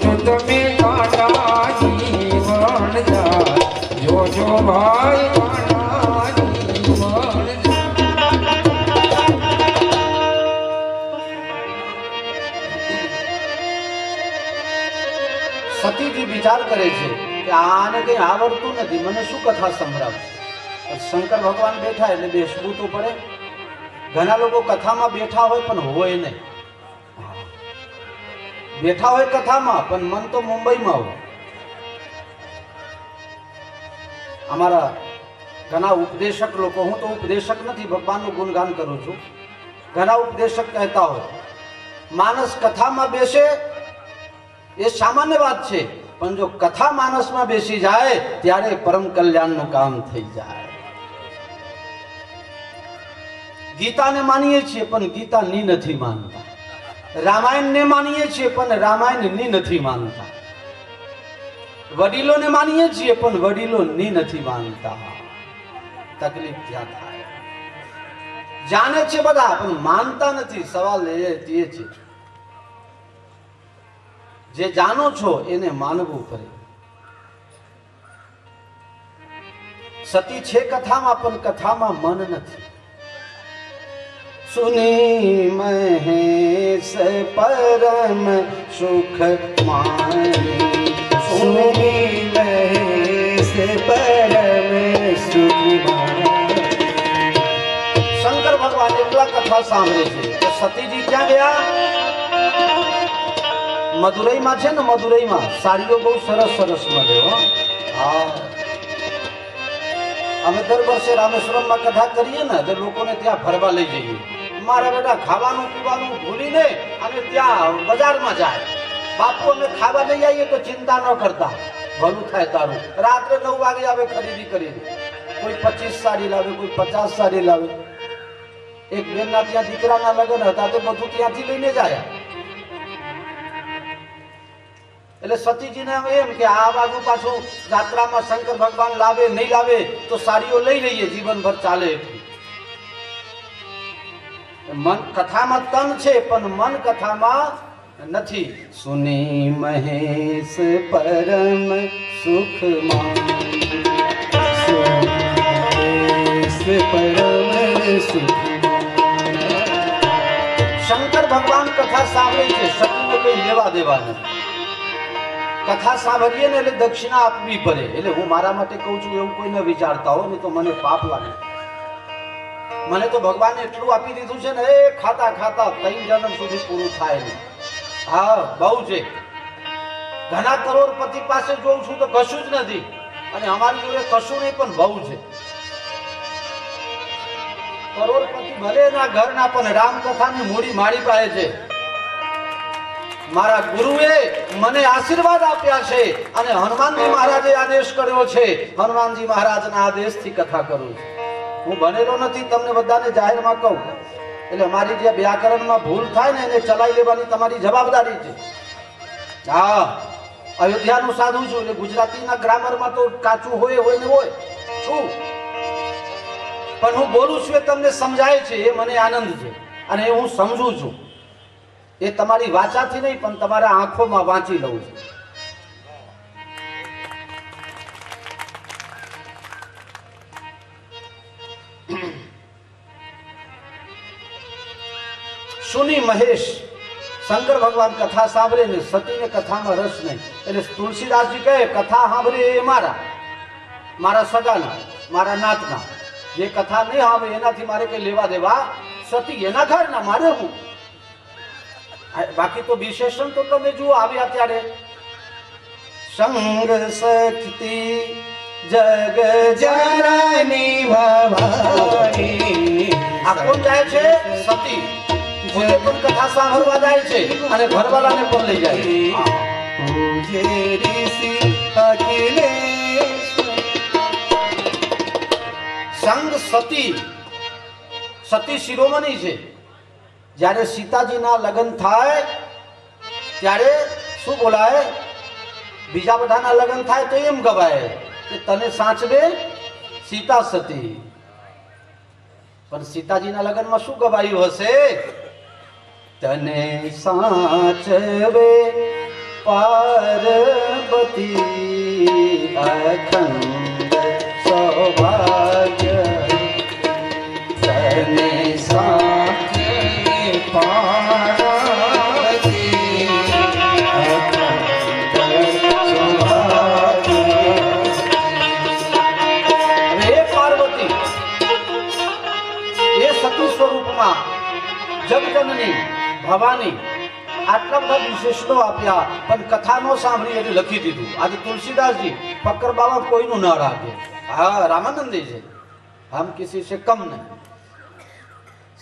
Speaker 2: જોજો તમે કાંડા જીવન જા જોજો ભાઈ કાંડા જીવન જા
Speaker 1: સતીજી વિચાર કરે છે કે આને કઈ આવડતું નથી, મને શું કથા સંભળાવશે. શંકર ભગવાન બેઠા એટલે બેસવું તો પડે. ઘણા લોકો કથામાં બેઠા હોય પણ હોય નહીં, બેઠા હોય કથામાં પણ મન તો મુંબઈમાં હોય. અમારા ઘણા ઉપદેશક લોકો, હું તો ઉપદેશક નથી, ભગવાનનું ગુણગાન કરું છું, ઘણા ઉપદેશક કહેતા હોય માણસ કથામાં બેસે એ સામાન્ય વાત છે, પણ જો કથા માનસમાં બેસી જાય ત્યારે પરમ કલ્યાણનું કામ થઈ જાય. ગીતાને માનીએ છીએ પણ ગીતાની નથી માનતા, રામાયણને માનીએ છીએ પણ રામાયણની નથી માનતા, વડીલોને માનીએ છીએ પણ વડીલોની નથી માનતા. તકલીફ ત્યાં થાય. જાણે છે બધા પણ માનતા નથી. સવાલ એ છે જે જાણો છો એને માનવું પડે. સતી છે કથામાં પણ કથામાં મન નથી. સુની મહેશ પરમ સુખ માણી, સુની મહેશ પરમ સુખ માણી. શંકર ભગવાન એટલા કથા સાંભળે છે કે સતીજી ક્યાં ગયા? મદુરઈમાં છે ને, મદુરઈમાં સાડીઓ બહુ સરસ સરસ મળે. હા, અમે દર વર્ષે રામેશ્વરમમાં કથા કરીએ ને તો લોકોને ત્યાં ફરવા લઈ જઈએ. મારા બેટા ખાવાનું પીવાનું ભૂલીને અને ત્યાં બજારમાં જાય. બાપુ અમે ખાવા લઈ આવીએ તો ચિંતા ન કરતા, ભલું થાય તારું. રાત્રે 9 વાગે આવે ખરીદી કરીને. કોઈ 25 સાડી લાવે, કોઈ 50 સાડી લાવે. એક બેનના ત્યાં દીકરાના લગ્ન હતા તો બધું ત્યાંથી લઈને જાય. એટલે સતીજીને એમ કે આ બાજુ પાછું જાત્રામાં શંકર ભગવાન લાવે નહીં લાવે તો સાડીઓ લઈ લઈએ, જીવનભર ચાલે. મન કથામાં તન છે પણ મન કથામાં નથી. સુની મહેશ પરમ સુખ માણી, પરમ સુખ. શંકર ભગવાન કથા સાંભળે છે, સતીને કઈ લેવા દેવા નથી. કથા સાંભળીએ ને એટલે દક્ષિણા આપવી પડે. એટલે હું મારા માટે કહું છું, એવું કોઈ ન વિચારતા હોય ને તો મને પાપ લાગે. મને તો ભગવાને એટલું આપી દીધું છે ને, એ ખાતા ખાતા 3 જન્મ સુધી પૂરું થાય નહીં. હા, બહુ છે. ઘણા કરોડપતિ પાસે જોઉં છું તો કશું જ નથી, અને અમારી જોડે કશું નહીં પણ બહુ છે. કરોડપતિ ભલે ના ઘર ના પણ રામકથાની મૂડી મારી પાસે છે. મારા ગુરુએ મને આશીર્વાદ આપ્યા છે અને હનુમાનજી મહારાજે આદેશ કર્યો છે. હનુમાનજી મહારાજના આદેશથી કથા કરું છું. હું ભણેલો નથી, તમને બધાને જાહેરમાં કહું. એટલે મારી જે વ્યાકરણમાં ભૂલ થાય ને એને ચલાવી લેવાની તમારી જવાબદારી છે. હા, અયોધ્યાનું સાધુ છું એટલે ગુજરાતીના ગ્રામરમાં તો કાચું હોય ને હોય છું, પણ હું બોલું છું એ તમને સમજાય છે, એ મને આનંદ છે અને એ હું સમજું છું. એ તમારી વાચાથી નહીં પણ તમારા આંખોમાં વાંચી લઉં છું. સુની મહેશ શંકર ભગવાન કથા સાંભળે ને સતીને કથામાં રસ નહીં. એટલે તુલસીદાસજી કહે કથા સાંભળે એ મારા સગાના, મારા નાતના. જે કથા નહીં સાંભળે એનાથી મારે કઈ લેવા દેવા. સતી એના ઘરના, મારે હું. બાકી તો વિશેષણ તો તમે જુઓ આવ્યા ત્યારે સંગ શક્તિ જગ જનની ભવાની. આ કોણ જાય છે? સતી. પોતે પણ કથા સાંભળવા જાય છે અને ઘરવાળાને પણ લઈ જાય. સંગ સતી. સતી શિરોમણી છે. જ્યારે સીતાજીના લગ્ન થાય ત્યારે શું બોલાય? બીજા બધાના લગ્ન થાય તો એમ ગવાય કે તને સાચવે સીતા સતી. પણ સીતાજીના લગ્નમાં શું ગવાયું હશે? તને સાચવે पार्वती अखंड सौभाग्य तने
Speaker 2: साथे पार्वती
Speaker 1: पार्वती ये सती स्वरूपમાં જગજનની ભવાની આટલા બધા વિશેષણો આપ્યા પણ કથા નો સાંભળી એટલે લખી દીધું. આજે તુલસીદાસજી ફક્કર બાબા કોઈનું ન રાખે. હા, રામાનંદી છે, હમ કિસી સે કમ નહીં.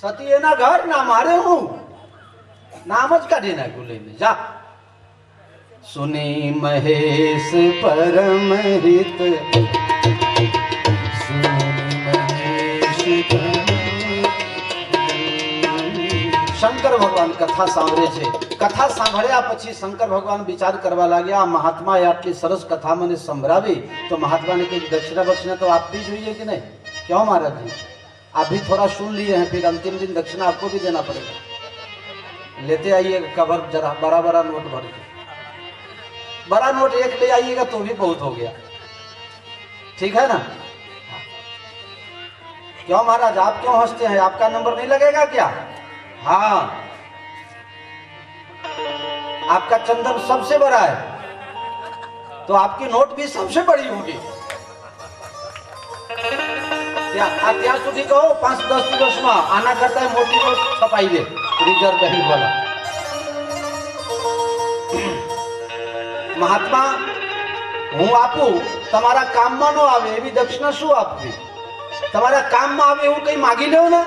Speaker 1: સતી એના ઘર ના મારે હું નામ જ કાઢી નાખ્યું લઈને જા. સુની મહેશ પરમ હિત શંકર ભગવાન કથા સાંભળે છે. કથા સાંભળ્યા પછી શંકર ભગવાન વિચાર કરવા લાગ્યા, આ મહાત્માએ આટલી સરસ કથા મને સંભળાવી તો મહાત્માને કંઈક दक्षिणा बक्षिणा तो आपकी જોઈએ कि नहीं? क्यों महाराज जी, आप भी थोड़ा सुन लिए हैं, फिर अंतिम दिन दक्षिणा आपको भी देना पड़ेगा. लेते आइएगा कवर जरा बड़ा बड़ा नोट भर के. बड़ा नोट एक ले आइएगा तो भी बहुत हो गया. ठीक है ना? क्यों महाराज, आप क्यों हंसते हैं? आपका नंबर नहीं लगेगा क्या? हाँ, आपका चंदन सबसे बड़ा है तो आपकी नोट भी सबसे बड़ी होगी. ત્યાં સુધી કહો 5-10 દિવસમાં આના કરતા મોટી નોટ છપાઈ દે રિઝર્વ બેંક વાળા. મહાત્મા હું આપું, તમારા કામમાં ન આવે એવી દક્ષિણા શું આપવી? તમારા કામમાં આવે એવું કઈ માગી લેવું ને.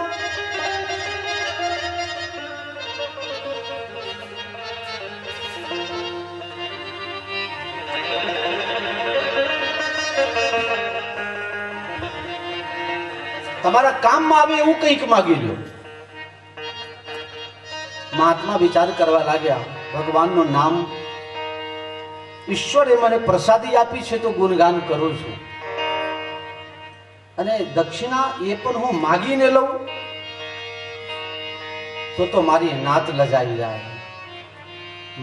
Speaker 1: તમારા કામમાં આવે એવું કંઈક માગી લો. મહાત્મા વિચાર કરવા લાગ્યા, ભગવાનનું નામ, ઈશ્વરે મને પ્રસાદી આપી છે તો ગુણગાન કરું છું, અને દક્ષિણા એ પણ હું માગીને લઉં તો મારી નાત લજાઈ જાય.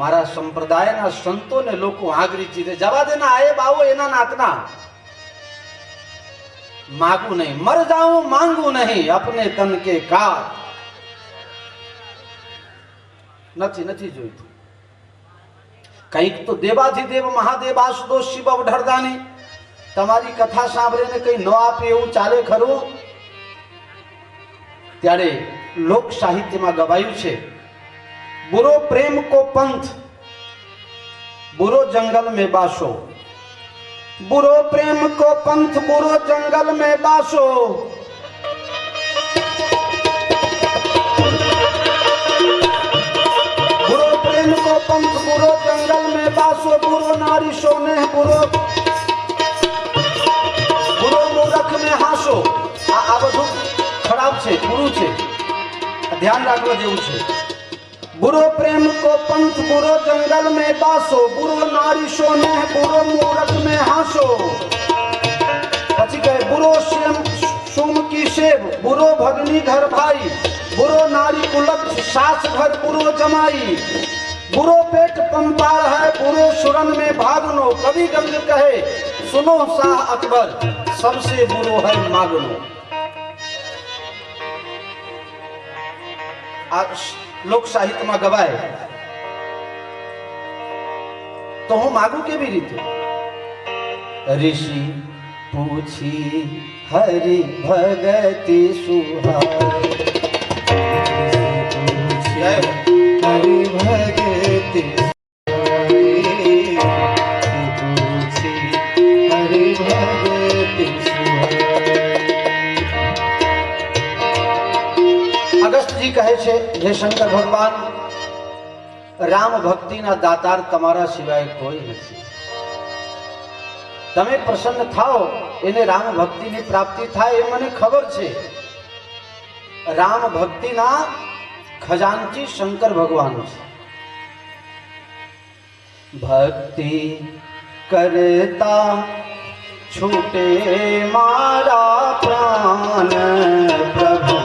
Speaker 1: મારા સંપ્રદાયના સંતોને લોકો આંગળી ચીરે, જવા દેના આયે બાવો એના નાતના. मांगू नहीं, मर जाऊं मांगू नहीं, अपने तन के कार નથી જોઈતું. કંઈક તો દેવાધિદેવ મહાદેવ આશુતોષ શિવ અવઢરદાની તમારી કથા સાંભળીને કંઈ ન આપે એવું ચાલે ખરું? ત્યારે લોક સાહિત્યમાં ગવાયું છે, बुरो प्रेम को पंथ बुरो जंगल में बासो, बुरो प्रेम को पंथ बुरो जंगल में बासो, बुरो प्रेम को पंथ बुरो जंगल में बासो, बुरो नारी सोने बुरो बुरो मूर्ख में हासो. आ બધું ખરાબ છે, બુરું છે, ધ્યાન રાખવા જેવું છે. बुरो प्रेम को पंथ बुरो जंगल में बासो, बुरो नारी सोने बुरो मूरख में हासो. પછી કહે बुरो सोम की सेव बुरो भगनी घर भाई, बुरो नारी कुलक्ष सास घर बुरो जमाई, बुरो पेट पंपार है बुरो सुरन में भागनो. कवि गंग कहे सुनो शाह अकबर, सबसे बुरो है मागनो. लोक साहित्य में गवाय तो हूँ मागू केवी रीते? ऋषि पूछी हरि भगति सुहाई, हरि भगति पूछी हरि भगति सुहाई. अगस्त जी कहे छे, हे शंकर भगवान, राम भक्ति ना दातार तमारा सिवाय कोई नहीं. तमे प्रसन्न थाओ एने राम भक्ति ની પ્રાપ્તિ થાય એ મને ખબર છે. રામ ભક્તિ ના ખજાનચી શંકર ભગવાન છે. ભક્તિ કરતા છૂટે મારા પ્રાણ, પ્રભુ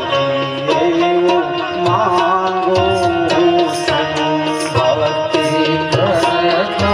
Speaker 1: मांगो भक्ति करता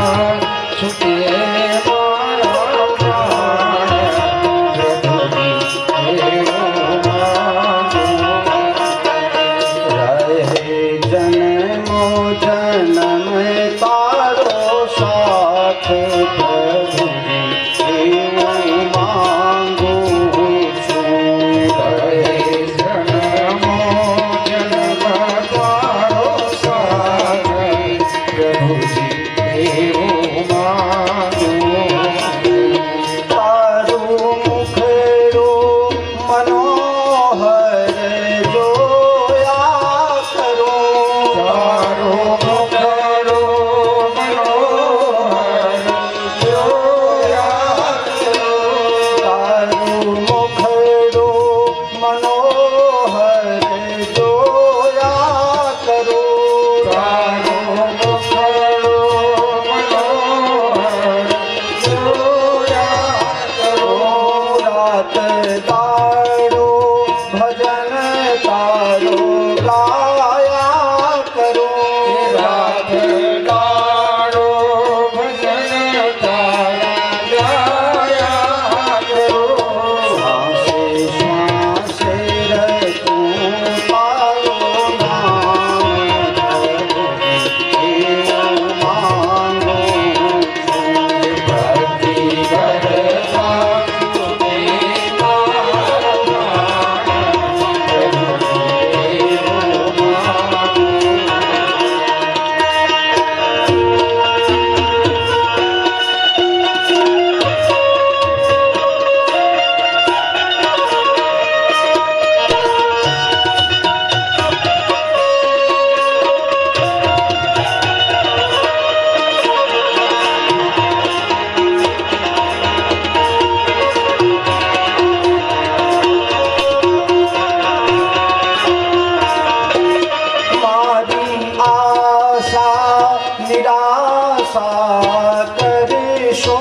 Speaker 1: આશા કરીશો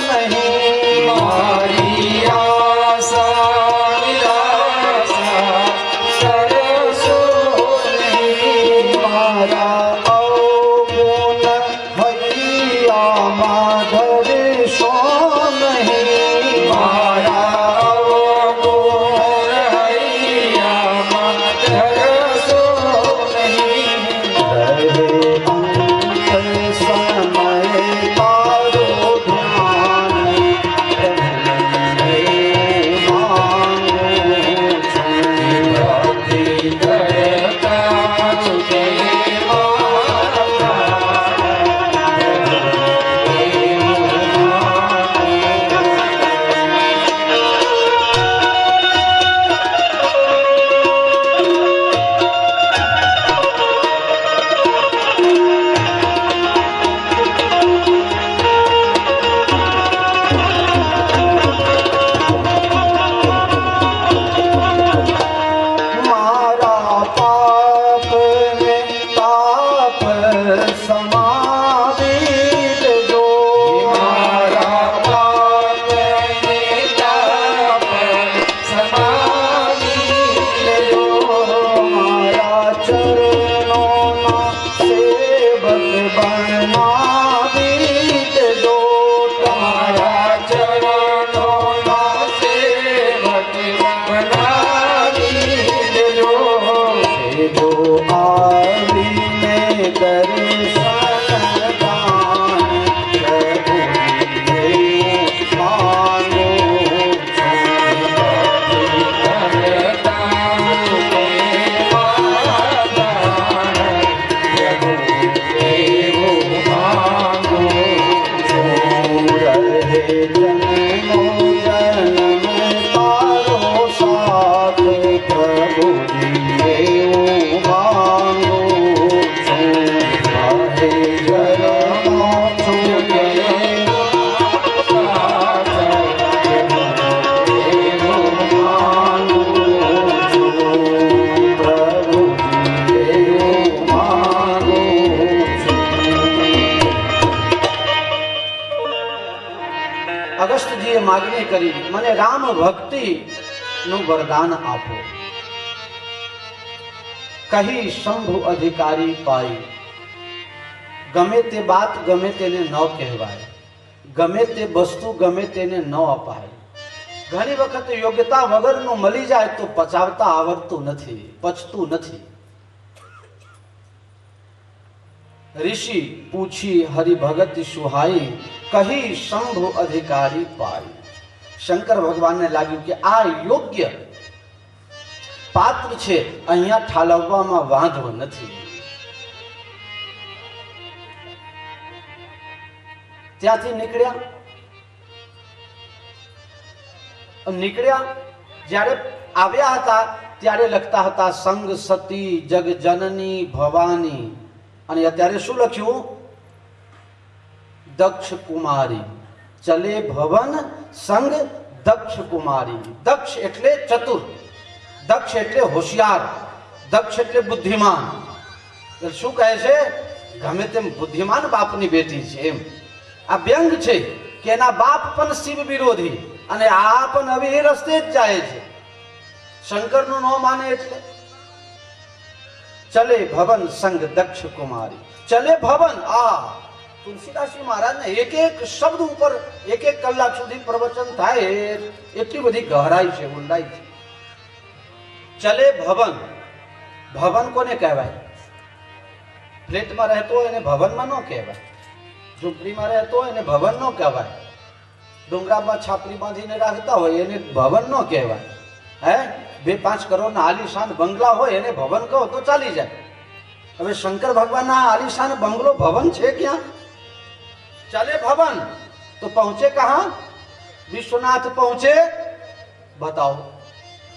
Speaker 1: નહીં,
Speaker 2: મારી આશા નિરાશા કરશો નહીં.
Speaker 1: મારા અવગુણ હૈયામાં ધરશો નહીં,
Speaker 2: મારા અવગુણ હૈયામાં ધરશો નહીં.
Speaker 1: રહે અંત સમય તારો ધ્યાન તમને માંગુ છું.
Speaker 2: ભક્તિ કરતા ચૂકે
Speaker 1: મારા પાપ ને તાપ સમાવી દેજો,
Speaker 2: મારા પાપને તાપ સમાવી લેજો.
Speaker 1: મારા ચરણોના સેવક બનાવી દેજો.
Speaker 2: મારા ચરણોના સેવક બનાવી દેજો.
Speaker 1: જો આવીને દર્શન દાન પ્રભુએ માંગુ છું. રહે જન્મો જન્મ તારો સાથ પ્રભુજી એવું માંગુ છું. રહે જન્મો છૂટે એવું માંગુ છું. પ્રભુજી એવું માંગુ છું. અગસ્ત્યજીએ માગણી કરી, મને રામ ભક્તિ નું વરદાન આપો. કહી શંભુ અધિકારી પાઈ, ગમે તે બાત ગમે તેને ન કહેવાય, ગમે તે વસ્તુ ગમે તેને ન અપાય. ઘણી વખત યોગ્યતા વગરનું મળી જાય તો પચાવતા આવડતું નથી, પચતું નથી. ऋषि पूछी हरिभगत सुहाई, कही शंभु अधिकारी पाई. શંકર ભગવાનને લાગ્યું કે આ યોગ્ય પાત્ર છે, અહીંયા ઠાલવવામાં વાંધો નથી. ત્યાંથી નીકળ્યા જ્યારે આવ્યા હતા ત્યારે લખતા હતા સંગ સતી જગ જનની ભવાની, અને અત્યારે શું લખ્યું? દક્ષ કુમારી. ચલે ભવન સંગ દક્ષ કુમારી. દક્ષ એટલે ચતુર, દક્ષ એટલે હોશિયાર, દક્ષ એટલે બુદ્ધિમાન. શું કહે છે? ગમે તેમ બુદ્ધિમાન બાપની બેટી છે એમ. આ વ્યંગ છે કે એના બાપ પણ શિવ વિરોધી અને આ પણ હવે એ રસ્તે જ જાય છે. શંકરનું ન માને એટલે ચલે ભવન સંગ દક્ષ કુમારી. ચલે ભવન, આ તુલસીદાસજી મહારાજને એક એક શબ્દ ઉપર એક એક કલાક સુધી પ્રવચન થાય, એટલી બધી ગહરાઈ છે, ઊંડાઈ છે. ચલે ભવન. ભવન કોને કહેવાય? ફ્લેટમાં રહેતો હોય એને ભવનમાં ન કહેવાય, ઝૂંપડીમાં રહેતો હોય એને ભવન ન કહેવાય, ડુંગરામાં છાપરી બાંધીને રાખતા હોય એને ભવન ન કહેવાય. હે 2-5 કરોડના આલીશાન બંગલા હોય એને ભવન કહો તો ચાલી જાય. હવે શંકર ભગવાનના આલીશાન બંગલો ભવન છે ક્યાં? चले भवन तो पहुंचे कहां? विश्वनाथ पहुंचे, बताओ,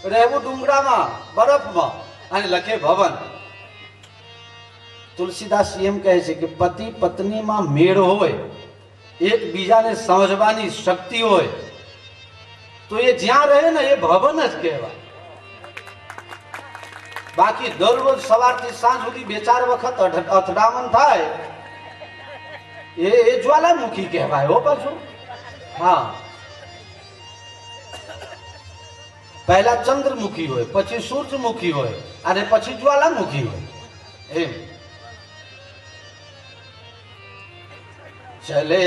Speaker 1: રહેવું ડુંગરામાં બરફમાં અને લખે ભવન. તુલસીદાસ એમ કહે છે કે પતિ પત્નીમાં મેળ હોય, એકબીજાને સમજવાની શક્તિ હોય તો એ જ્યાં રહે ને એ ભવન જ કહેવાય. બાકી દરરોજ સવારથી સાંજ સુધી 2-4 વખત અથડામણ થાય એ જ્વાલામુખી કહેવાય હો પાછું. હા, પહેલા ચંદ્રમુખી હોય, પછી સૂર્યમુખી હોય અને પછી જ્વાલામુખી હોય એમ. ચલે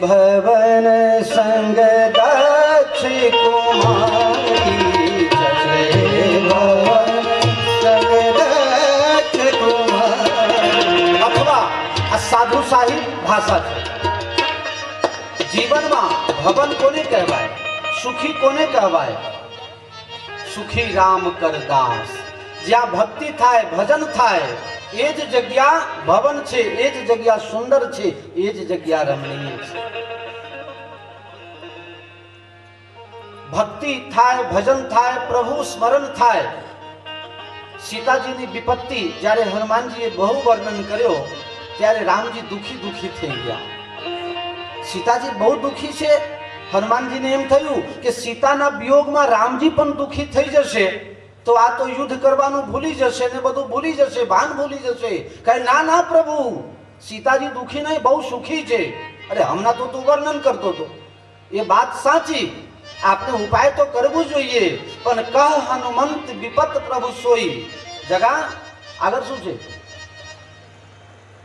Speaker 1: ભવન સંગ દક્ષ કુમારી, ચલે ભવન સંગ દક્ષ કુમારી. અથવા આ સાધુ સાહિબ ભાષા છે. જીવનમાં ભવન કોને કહેવાય, સુખી કોને કહેવાય? સુખી રામ કરદાસ. જ્યાં ભક્તિ થાય, ભજન થાય, એ જ જગ્યા ભવન છે, એ જ જગ્યા સુંદર છે, એ જ જગ્યા રમણીય છે. ભક્તિ થાય, ભજન થાય, પ્રભુ સ્મરણ થાય. સીતાજીની વિપત્તિ જ્યારે હનુમાનજીએ બહુ વર્ણન કર્યો ત્યારે રામજી દુખી દુખી થઈ ગયા. સીતાજી બહુ દુખી છે. હનુમાનજીને એમ થયું કે સીતાના વિયોગમાં રામજી પણ દુખી થઈ જશે તો આ તો યુદ્ધ કરવાનું ભૂલી જશે ને બધું ભૂલી જશે, ભાન ભૂલી જશે. કહે ના ના પ્રભુ, સીતાજી દુખી નહીં, બહુ સુખી છે. અરે હમણાં તો તું વર્ણન કરતો હતો, એ વાત સાચી, આપણે ઉપાય તો કરવું જોઈએ. પણ કહ હનુમંત વિપત પ્રભુ સોઈ. જગા આગળ શું છે?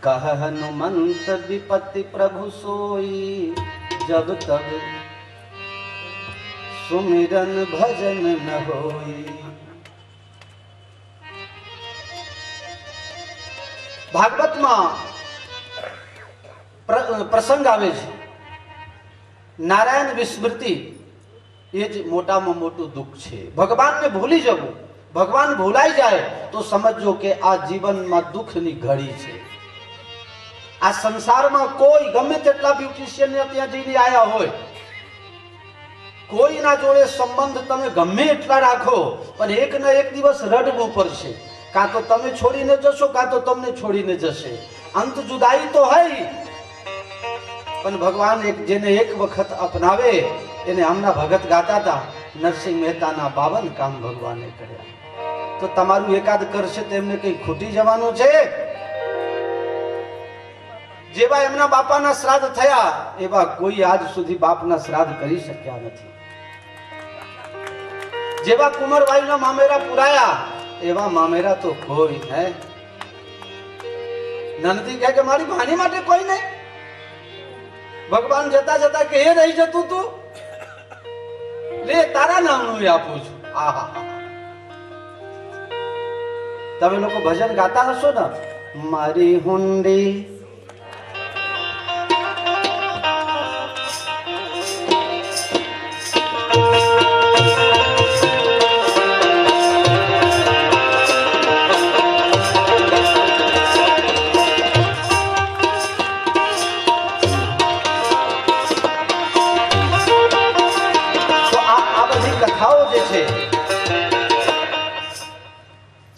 Speaker 1: કહ હનુમંત વિપત્તિ પ્રભુ સોઈ, જબ તબ સુમિરન ભજન ન હોઈ. ભાગવતમાં પ્રસંગ આવે છે, નારાયણ વિસ્મૃતિ એ જ મોટામાં મોટું દુઃખ છે. ભગવાનને ભૂલી જવું, ભગવાન ભૂલાઈ જાય તો સમજો કે આ જીવનમાં દુઃખની ઘડી છે. આ સંસારમાં કોઈ ગમે તેટલા બ્યુટિશિયન ત્યાં જઈને આવ્યા હોય, કોઈના જોડે સંબંધ તમે ગમે એટલા રાખો, પણ એક ને એક દિવસ રડવું પડશે. કાં તો તમે છોડીને જશો, કાં તો તમને છોડીને જશે. અંત જુદાઈ તો હોય, પણ ભગવાન જેને એક વખત અપનાવે એને હમણાં ભગત ગાતા હતા, નરસિંહ મહેતાના 52 કામ ભગવાને કર્યા. તો તમારું એકાદ કરશે તેમને કઈ ખૂટી જવાનું છે? જેવા એમના બાપાના શ્રાદ્ધ થયા એવા કોઈ આજ સુધી બાપના શ્રાદ્ધ કરી શક્યા નથી. જેવા કુંવરબાઈના મામેરા પુરાયા એવા મામેરા તો કોઈ હે. નંદી કહે કે મારી ભાણી માટે કોઈ નહીં. ભગવાન જતા જતા કે એ રહી જતું તું, લે તારા નામનું આપું છું. આહા, તમે લોકો ભજન ગાતા હશો ને, મારી હુંડી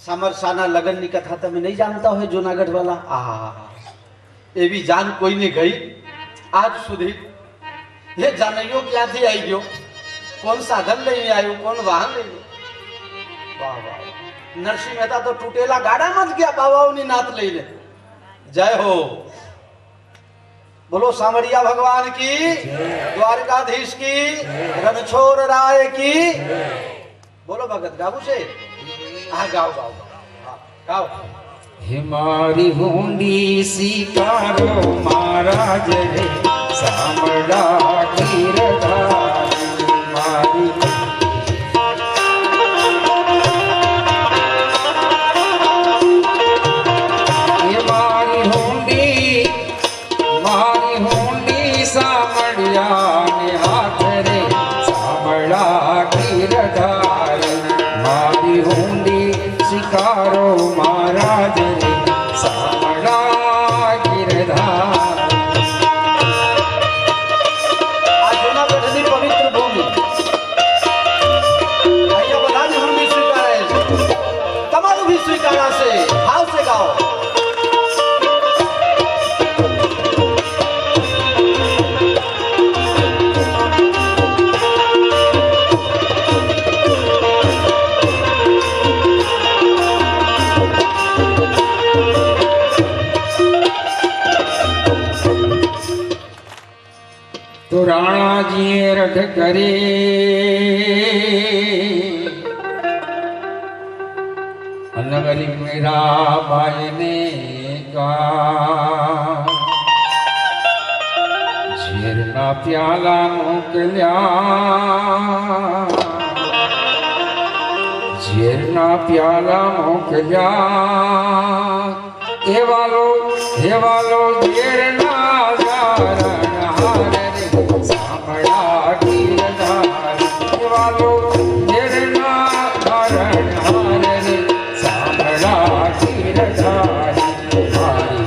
Speaker 1: સમરસાના લગ્નની કથા તમે નહીં જાણતા હોય જુનાગઢ વાળા? આહા, એવી જાન કોઈને ગઈ આજ સુધી? એ જાનૈયો ક્યાંથી આવી ગયો? કોણ સાધન લઈને આવ્યું, કોણ વાહન લઈને? વાહ વાહ, નરસિંહ મહેતા તો તૂટેલા ગાડામાં જ ગયા બાવાઓની નાત લઈને. જય હો, બોલો સામળિયા ભગવાન કી, દ્વારકાધીશ કી, રણછોડ રાય કી. બોલો ભગત, ગાવું છે? હા ગાઓ ગાઓ ગાઓ.
Speaker 2: હે મારી હુંડી સ્વીકારો મહારાજ રે, સાંભળા ગીરધારી મારી. હે મારી હુંડી સાંભળ્યા ને હાથ રે, સાંભળા ગીરધારી મારી હુંડી સ્વીકારો મહારાજ રે, સાંભળા ગીરધારી. તો રાણાજીએ રઢ કરે અનવરી મીરાબાઈને કા ઝેરના પ્યાલા મોકલ્યા ઝેરના પ્યાલા મોકલ્યા એવાલો ઝેરના ધારણ હારે સાંભળા ગીરધાર એવાલો ઝેરના ધારણ હારે સાંભળા ગીરધાર મારી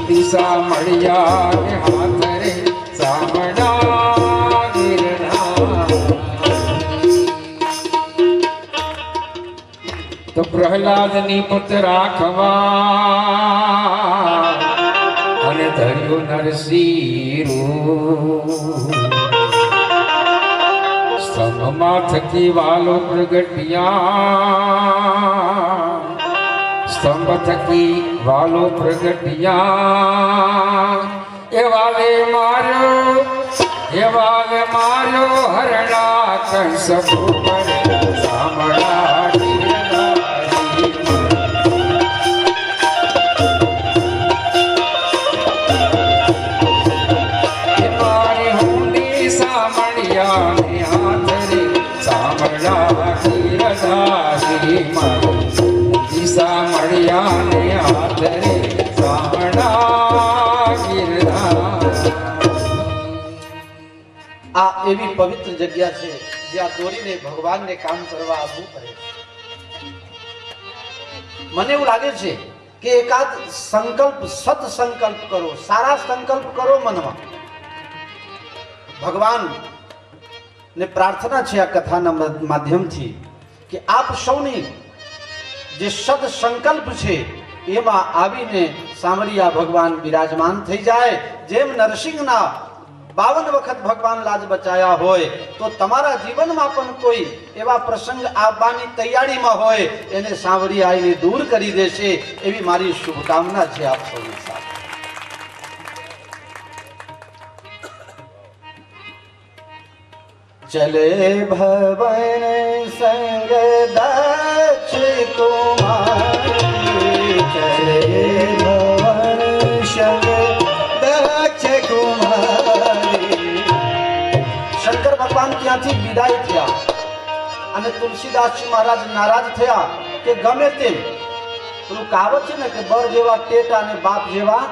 Speaker 2: દિશા મળ્યા ને હાથ રે સાંભળા ગીરધાર તો પ્રહલાદની પુત રાખવા અને ધર્યો નરસિંહ સ્તંભમાં થકી વાલો પ્રગટ્યા સ્તંભ થકી વાલો પ્રગટ્યા એવાલે માર્યો હરણા કંસ ઉપર સાંભળા દિશા મળ્યા ને આદરે સાંભળા ગીરધાર.
Speaker 1: આ એવી પવિત્ર જગ્યા છે જ્યાં દોરીને ભગવાનને કામ કરવા આવવું પડે. મને એવું લાગે છે કે એકાદ સંકલ્પ સત સંકલ્પ કરો, સારા સંકલ્પ કરો મનમાં. ભગવાન ને પ્રાર્થના છે આ કથાના માધ્યમથી કે આપ સૌની જે સદ સંકલ્પ છે એમાં આવીને સામરિયા ભગવાન બિરાજમાન થઈ જાય. જેમ નરસિંહના 52 વખત ભગવાન લાજ બચાયા હોય તો તમારા જીવનમાં પણ કોઈ એવા પ્રસંગ આવવાની તૈયારીમાં હોય એને સામરિયા આવીને દૂર કરી દેશે એવી મારી શુભકામના છે આપ સૌની સાથે. चले भवन संग दक्ष कुमारी, चले भवन संग दक्ष कुमारी. શંકર ભગવાન ત્યાંથી વિદાય થયા અને તુલસીદાસજી મહારાજ નારાજ થયા કે ગમે તેમ પેલું કહાવત છે ને કે બર જેવા ટેટા અને બાપ જેવા,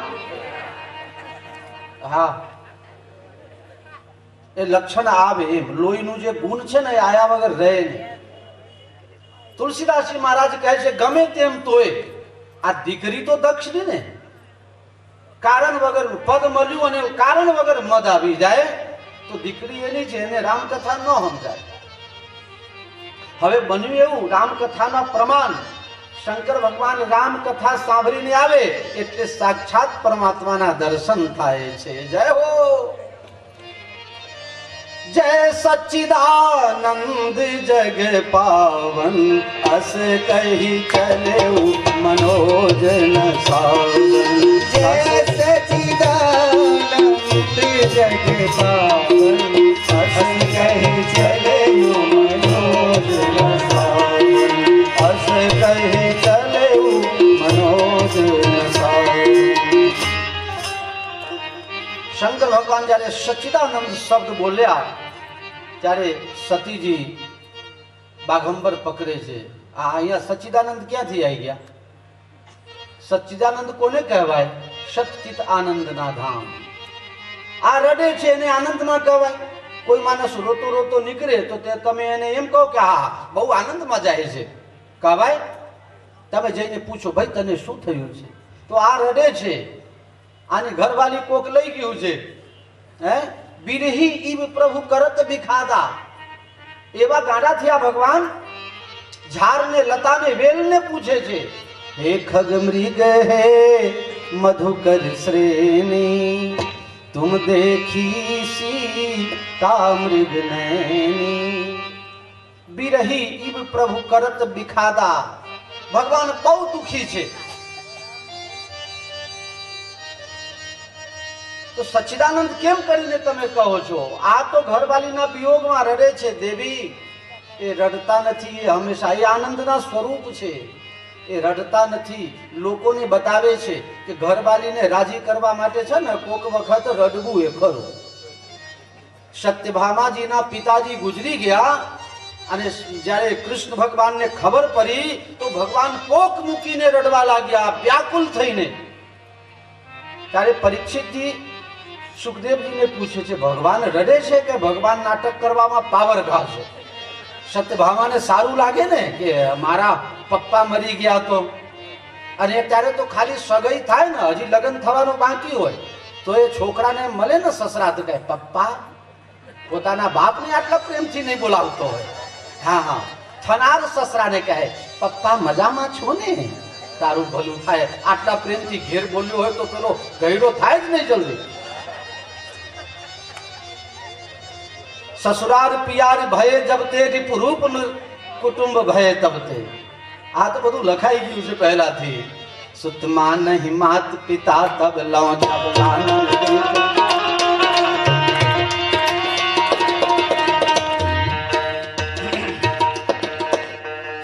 Speaker 1: હા એ લક્ષણ આવે એમ. લોહીનું જે ગુણ છે ને એ આયા વગર રહે નહીં. તુલસીદાસજી મહારાજ કહે છે ગમે તેમ તોય આ દીકરી તો દક્ષની ને, કારણ વગર પદ મળ્યું અને કારણ વગર મદ આવી જાય તો દીકરી એની છે, એને રામકથા ન સમજાય. હવે બન્યું એવું, રામકથાના પ્રમાણ શંકર ભગવાન રામકથા સાંભળીને આવે એટલે સાક્ષાત પરમાત્માના દર્શન થાય છે. જય હો जय सच्चिदानंद जग पावन, अस कही चले मनोज न सावन. जय सच्चिदानंद जग पावन, अस कही चले मनोज न सावन. अस कही चले मनोज न सावन. શંકર ભગવાન જ્યારે સચ્ચિદાનંદ શબ્દ બોલ્યા ત્યારે સતીજી બાઘંબર પકડે છે. અહીંયા સચ્ચિદાનંદ ક્યાંથી આવી ગયા? સચ્ચિદાનંદ કોને કહેવાય? સચ્ચિત આનંદના ધામ. આ રડે છે એને આનંદ ના કહેવાય. કોઈ માણસ રોતો રોતો નીકળે તો તમે એને એમ કહો કે હા બહુ આનંદમાં જાય છે, કહેવાય? તમે જઈને પૂછો ભાઈ તને શું થયું છે? તો આ રડે છે, આની ઘરવાળી કોક લઈ ગયું છે. હે બિરહી ઈબ પ્રભુ કરત બિખાદા. એવા ગાડા થયા ભગવાન. ઝાડને લતાને વેલને પૂછે છે હે ખગ મૃગ હે મધુકર શ્રેણી, તુમ દેખી સીતા મૃગ નૈની. બિરહી ઈબ પ્રભુ કરત બિખાદા. ભગવાન બહુ દુખી છે. તો સચ્ચિદાનંદ કેમ કરીને તમે કહો છો? આ તો ઘરવાલીના વિયોગમાં રડે છે દેવી. એ રડતા નથી, એ હંમેશા એ આનંદના સ્વરૂપ છે. એ રડતા નથી, લોકોને બતાવે છે કે ઘરવાલીને રાજી કરવા માટે છે ને કોક વખત રડવું એ ખરું. સત્યભામાજીના પિતાજી ગુજરી ગયા અને જ્યારે કૃષ્ણ ભગવાનને ખબર પડી તો ભગવાન પોક મૂકીને રડવા લાગ્યા, વ્યાકુલ થઈને. ત્યારે પરીક્ષિતજી સુખદેવજીને પૂછે છે, ભગવાન રડે છે કે ભગવાન નાટક કરવામાં પાવર ઘાસે? સત્યભામાને સારું લાગે ને કે મારા પપ્પા મરી ગયા તો, અને ત્યારે તો ખાલી સગાઈ થાય ને, હજી લગ્ન થવાનું બાકી હોય તો એ છોકરાને મળે ને સસરા તો કહે પપ્પા. પોતાના બાપને આટલા પ્રેમથી નહીં બોલાવતો હોય. હા હા, થનાર સસરાને કહે પપ્પા મજામાં છો ને, તારું ભલું થાય. આટલા પ્રેમથી ઘેર બોલ્યો હોય તો પેલો ગયડો થાય જ નહીં જલ્દી. સસુરાર પિયાર ભય જબ તે રીપરૂપ કુટુંબ ભય તબ તે. આ તો બધું લખાઈ ગયું છે પહેલાથી. સુતમાં નહીં માત પિતા તબ લવ જબ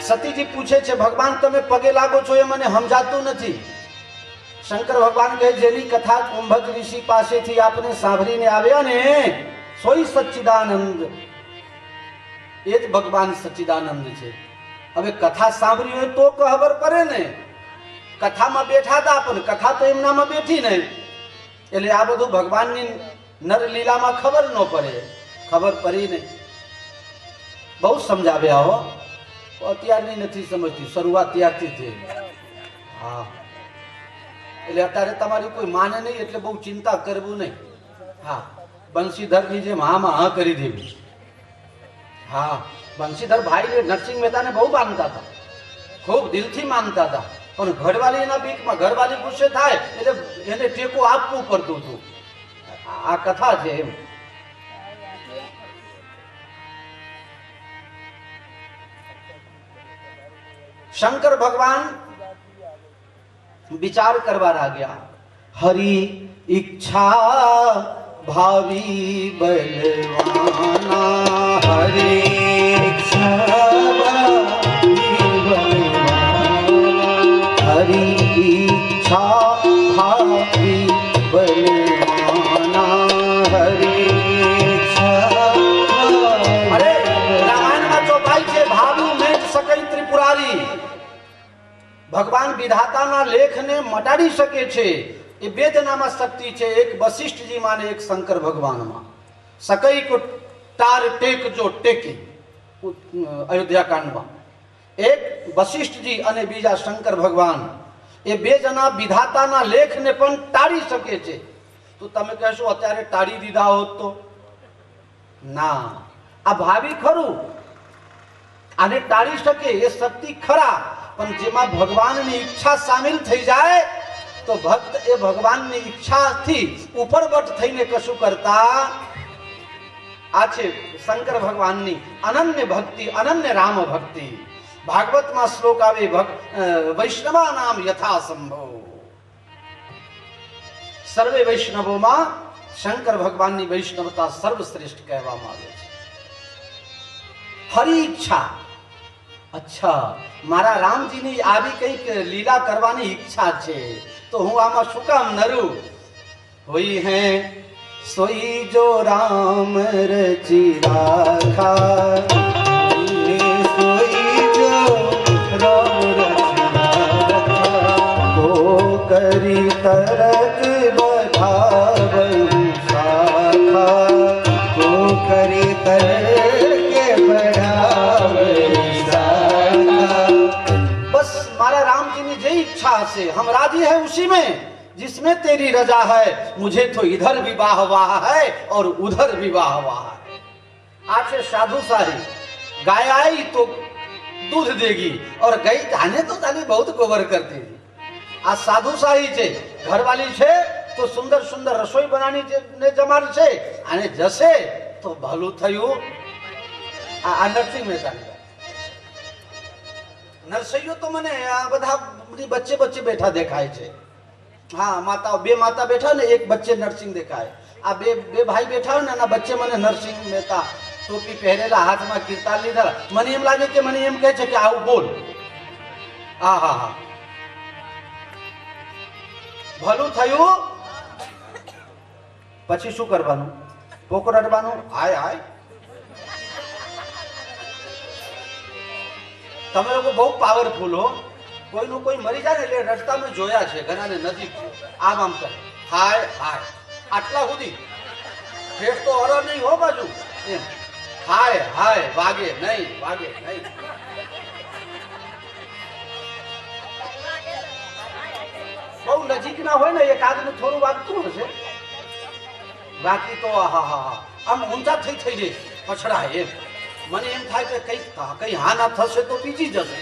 Speaker 1: સતીજી પૂછે છે ભગવાન તમે પગે લાગો છો એ મને સમજાતું નથી. શંકર ભગવાન કહે જેની કથા કુંભક ઋષિ પાસેથી આપને સાંભળીને આવ્યા ને સોઈ સચ્ચિદાનંદ, એ જ ભગવાન સચ્ચિદાનંદ છે. હવે કથા સાંભળી હોય તો ખબર પડે ને. કથામાં બેઠા હતા પણ કથા તો એમનામાં બેઠી નહીં, એટલે આ બધું ભગવાનની નરલીલામાં ખબર ન પડે. ખબર પડી નહીં. બહુ સમજાવ્યા હો, અત્યારની નથી સમજતી, શરૂઆત ત્યારથી થઈ. હા, એટલે અત્યારે તમારી કોઈ માને નહીં એટલે બહુ ચિંતા કરવું નહીં. હા, બંશીધરની જેમ હા કરી દેવી. હા, બંશીધર ભાઈને નરસિંહ મહેતાને બહુ માનતા હતા, ખૂબ દિલથી માનતા હતા, પણ ઘરવાલીના બીકમાં ઘરવાલી ગુસ્સે થાય એટલે એને ટેકો આપવું પડતું હતું. આ કથા છે એમ. શંકર ભગવાન વિચાર કરવા લાગ્યા. હરી ઈચ્છા ભાવી બલવાના, હરી ઈચ્છા ભાવી બલવાના, હરી ઈચ્છા ભાવી બલવાના, હરી ઈચ્છા. અરે રામાયણમાં ચોપાઈ છે ભાવું મેં સકઈ ત્રિપુરારી. ભગવાન વિધાતાના લેખને મટાડી શકે છે. એ બે જનામાં શક્તિ છે, એક વશિષ્ઠજીમાં અને એક શંકર ભગવાનમાં. સકઈ કો તાર ટેક જો ટેકી અયોધ્યા કાંડમાં, એક વશિષ્ઠજી અને બીજા શંકર ભગવાન. એ બે જણા વિધાતાના લેખને પણ ટાળી શકે છે. તો તમે કહેશો અત્યારે ટાળી દીધા હોત તો? ના, આ ભાવી ખરું, આને ટાળી શકે એ શક્તિ ખરા, પણ જેમાં ભગવાનની ઈચ્છા સામેલ થઈ જાય તો ભક્ત એ ભગવાનની ઈચ્છાથી ઉપરવટ થઈને કશું કરતા. આ છે શંકર ભગવાનની અનન્ય ભક્તિ, અનન્ય રામ ભક્તિ. ભાગવતમાં શ્લોક આવે વૈષ્ણવા નામ યથા સંભવ. સર્વે વૈષ્ણવોમાં શંકર ભગવાનની વૈષ્ણવતા સર્વશ્રેષ્ઠ કહેવામાં આવે છે. હરી ઈચ્છા. અચ્છા, મારા રામજીની આવી કંઈક લીલા કરવાની ઈચ્છા છે તો હું આમાં શું કામ નરું? હોઈ હે સોઈ જો રામ રચી રાખા, સોઈ જો રામ રચી રાખા, કો કરી તરક બધાવહુ શાખા, કો કરી તરક બધાવહુ શાખા. बस मारा राम जी ने जो इच्छा से हम राजी है उसी में जिसमें तेरी रजा है. मुझे तो इधर विवाह हुआ है और उधर विवाह हुआ है. आज से साधु साही गाय आई तो दूध देगी और गई जाने तो ताली बहुत गोबर करती थी. आ साधु साही છે, ઘરવાલી છે તો સુંદર સુંદર રસોઈ બનાવી ને જમાડ છે, અને જશે તો ભલું થયું. આ નરસિંહ મહેતાની નરસૈયો તો મને આ બધા બચ્ચે બચ્ચે બેઠા દેખાય છે. हाँ माता बे माता बैठा ने एक बच्चे नरसिंह देखाय आ बे बे भाई बैठा हो ने ना बच्चे મને નરસિંહ મહેતા ટોપી પહેરેલા હાથમાં કીર્તાન લીધા મને એમ લાગે કે મને એમ કહે છે કે આવું બોલ હા હા હા ભલું થયું પછી શું કરવાનું પોકરડવાનું હાય હાય તમે લોકો બહુ પાવરફુલ હો કોઈનું કોઈ મરી જાય ને એટલે રસ્તા મેં જોયા છે ઘણાને નજીક આમ આમ કરે હાય હાય આટલા સુધી ફેર તો અરર નહીં હો બાજુ એમ હાય હાય વાગે નહીં બહુ નજીક ના હોય ને એક આદમી થોડું વાગતું હશે બાકી તો હા હા હા આમ ઊંચા થઈ જાય પછડાય એમ મને એમ થાય કે કઈ હા ના થશે તો બીજી જશે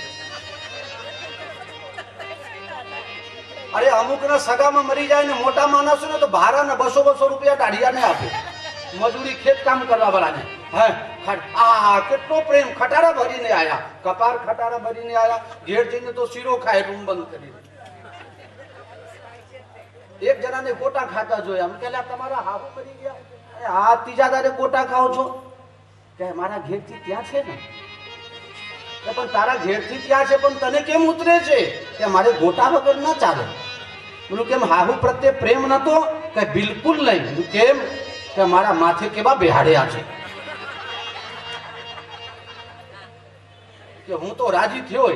Speaker 1: અરે અમુક ના સગામાં મરી જાય ને મોટા માણસો ને તો ભાડાના 200 રૂપિયા દાઢિયાને આપે મજૂરી ખેત કામ કરવા વાળાને હે આ કેટલો પ્રેમ ખટારા ભરીને આયા કપાર ખટારા ભરીને આયા ઘેર જઈને તો શીરો ખાય રૂમ બંધ કરીને એક જણાને ગોટા ખાતા જોયા અમે કહ્યા તમારા હાહુ મરી ગયા આ ત્રીજા દાડે ગોટા ખાઓ છો કે મારા ઘેરથી ત્યાં છે ને પણ તારા ઘેરથી ત્યાં છે પણ તને કેમ ઉતરે છે કે મારે ગોટા વગર ના ચાલે બોલું કેમ હાહુ પ્રત્યે પ્રેમ નતો કે બિલકુલ નહીં કેમ કે મારા માથે કેવા બેહાડ્યા છે કે હું તો રાજી થયો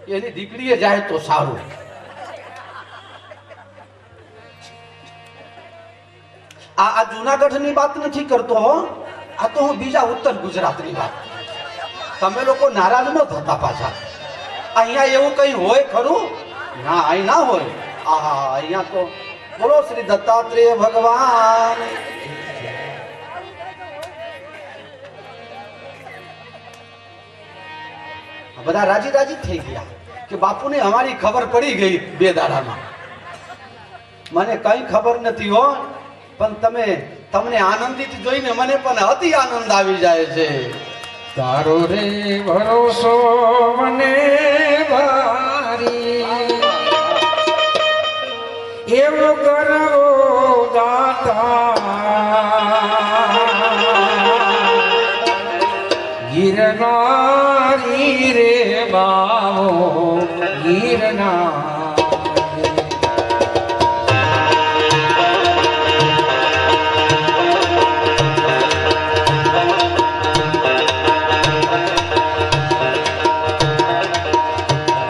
Speaker 1: એની દીકરીએ જાય તો સારું આ જુનાગઢની વાત નથી કરતો હો આ તો હું બીજા ઉત્તર ગુજરાતની વાત તમે લોકો નારાજ ન થતા પાછા અહીંયા એવું કઈ હોય ખરું ના અહીં ના હોય આહા અહીંયા તો બોલો શ્રી દત્તાત્રેય ભગવાન બધા રાજી થઈ ગયા કે બાપુને અમારી ખબર પડી ગઈ 2 દાડામાં મને કઈ ખબર નથી હો પણ તમને આનંદિત જોઈને મને પણ અતિ આનંદ આવી જાય છે
Speaker 2: તારો રે ભરોસો મને ભારી એવો કરવો દાતા ગિરનારી રે બાવો ગિરનારી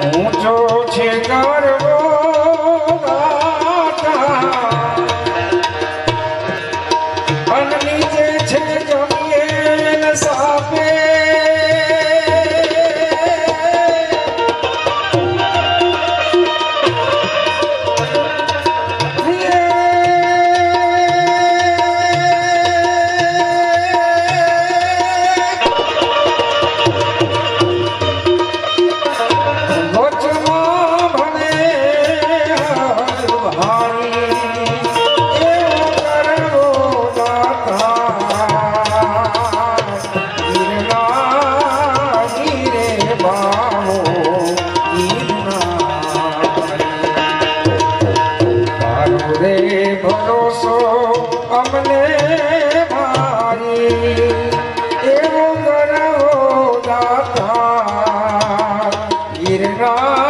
Speaker 2: ઊંચો છે ગરવો ગાતા અને નીચે છે જમીન સાપે ભરોસો અમને ભારી એવો કરવો દાતા ગિરનાર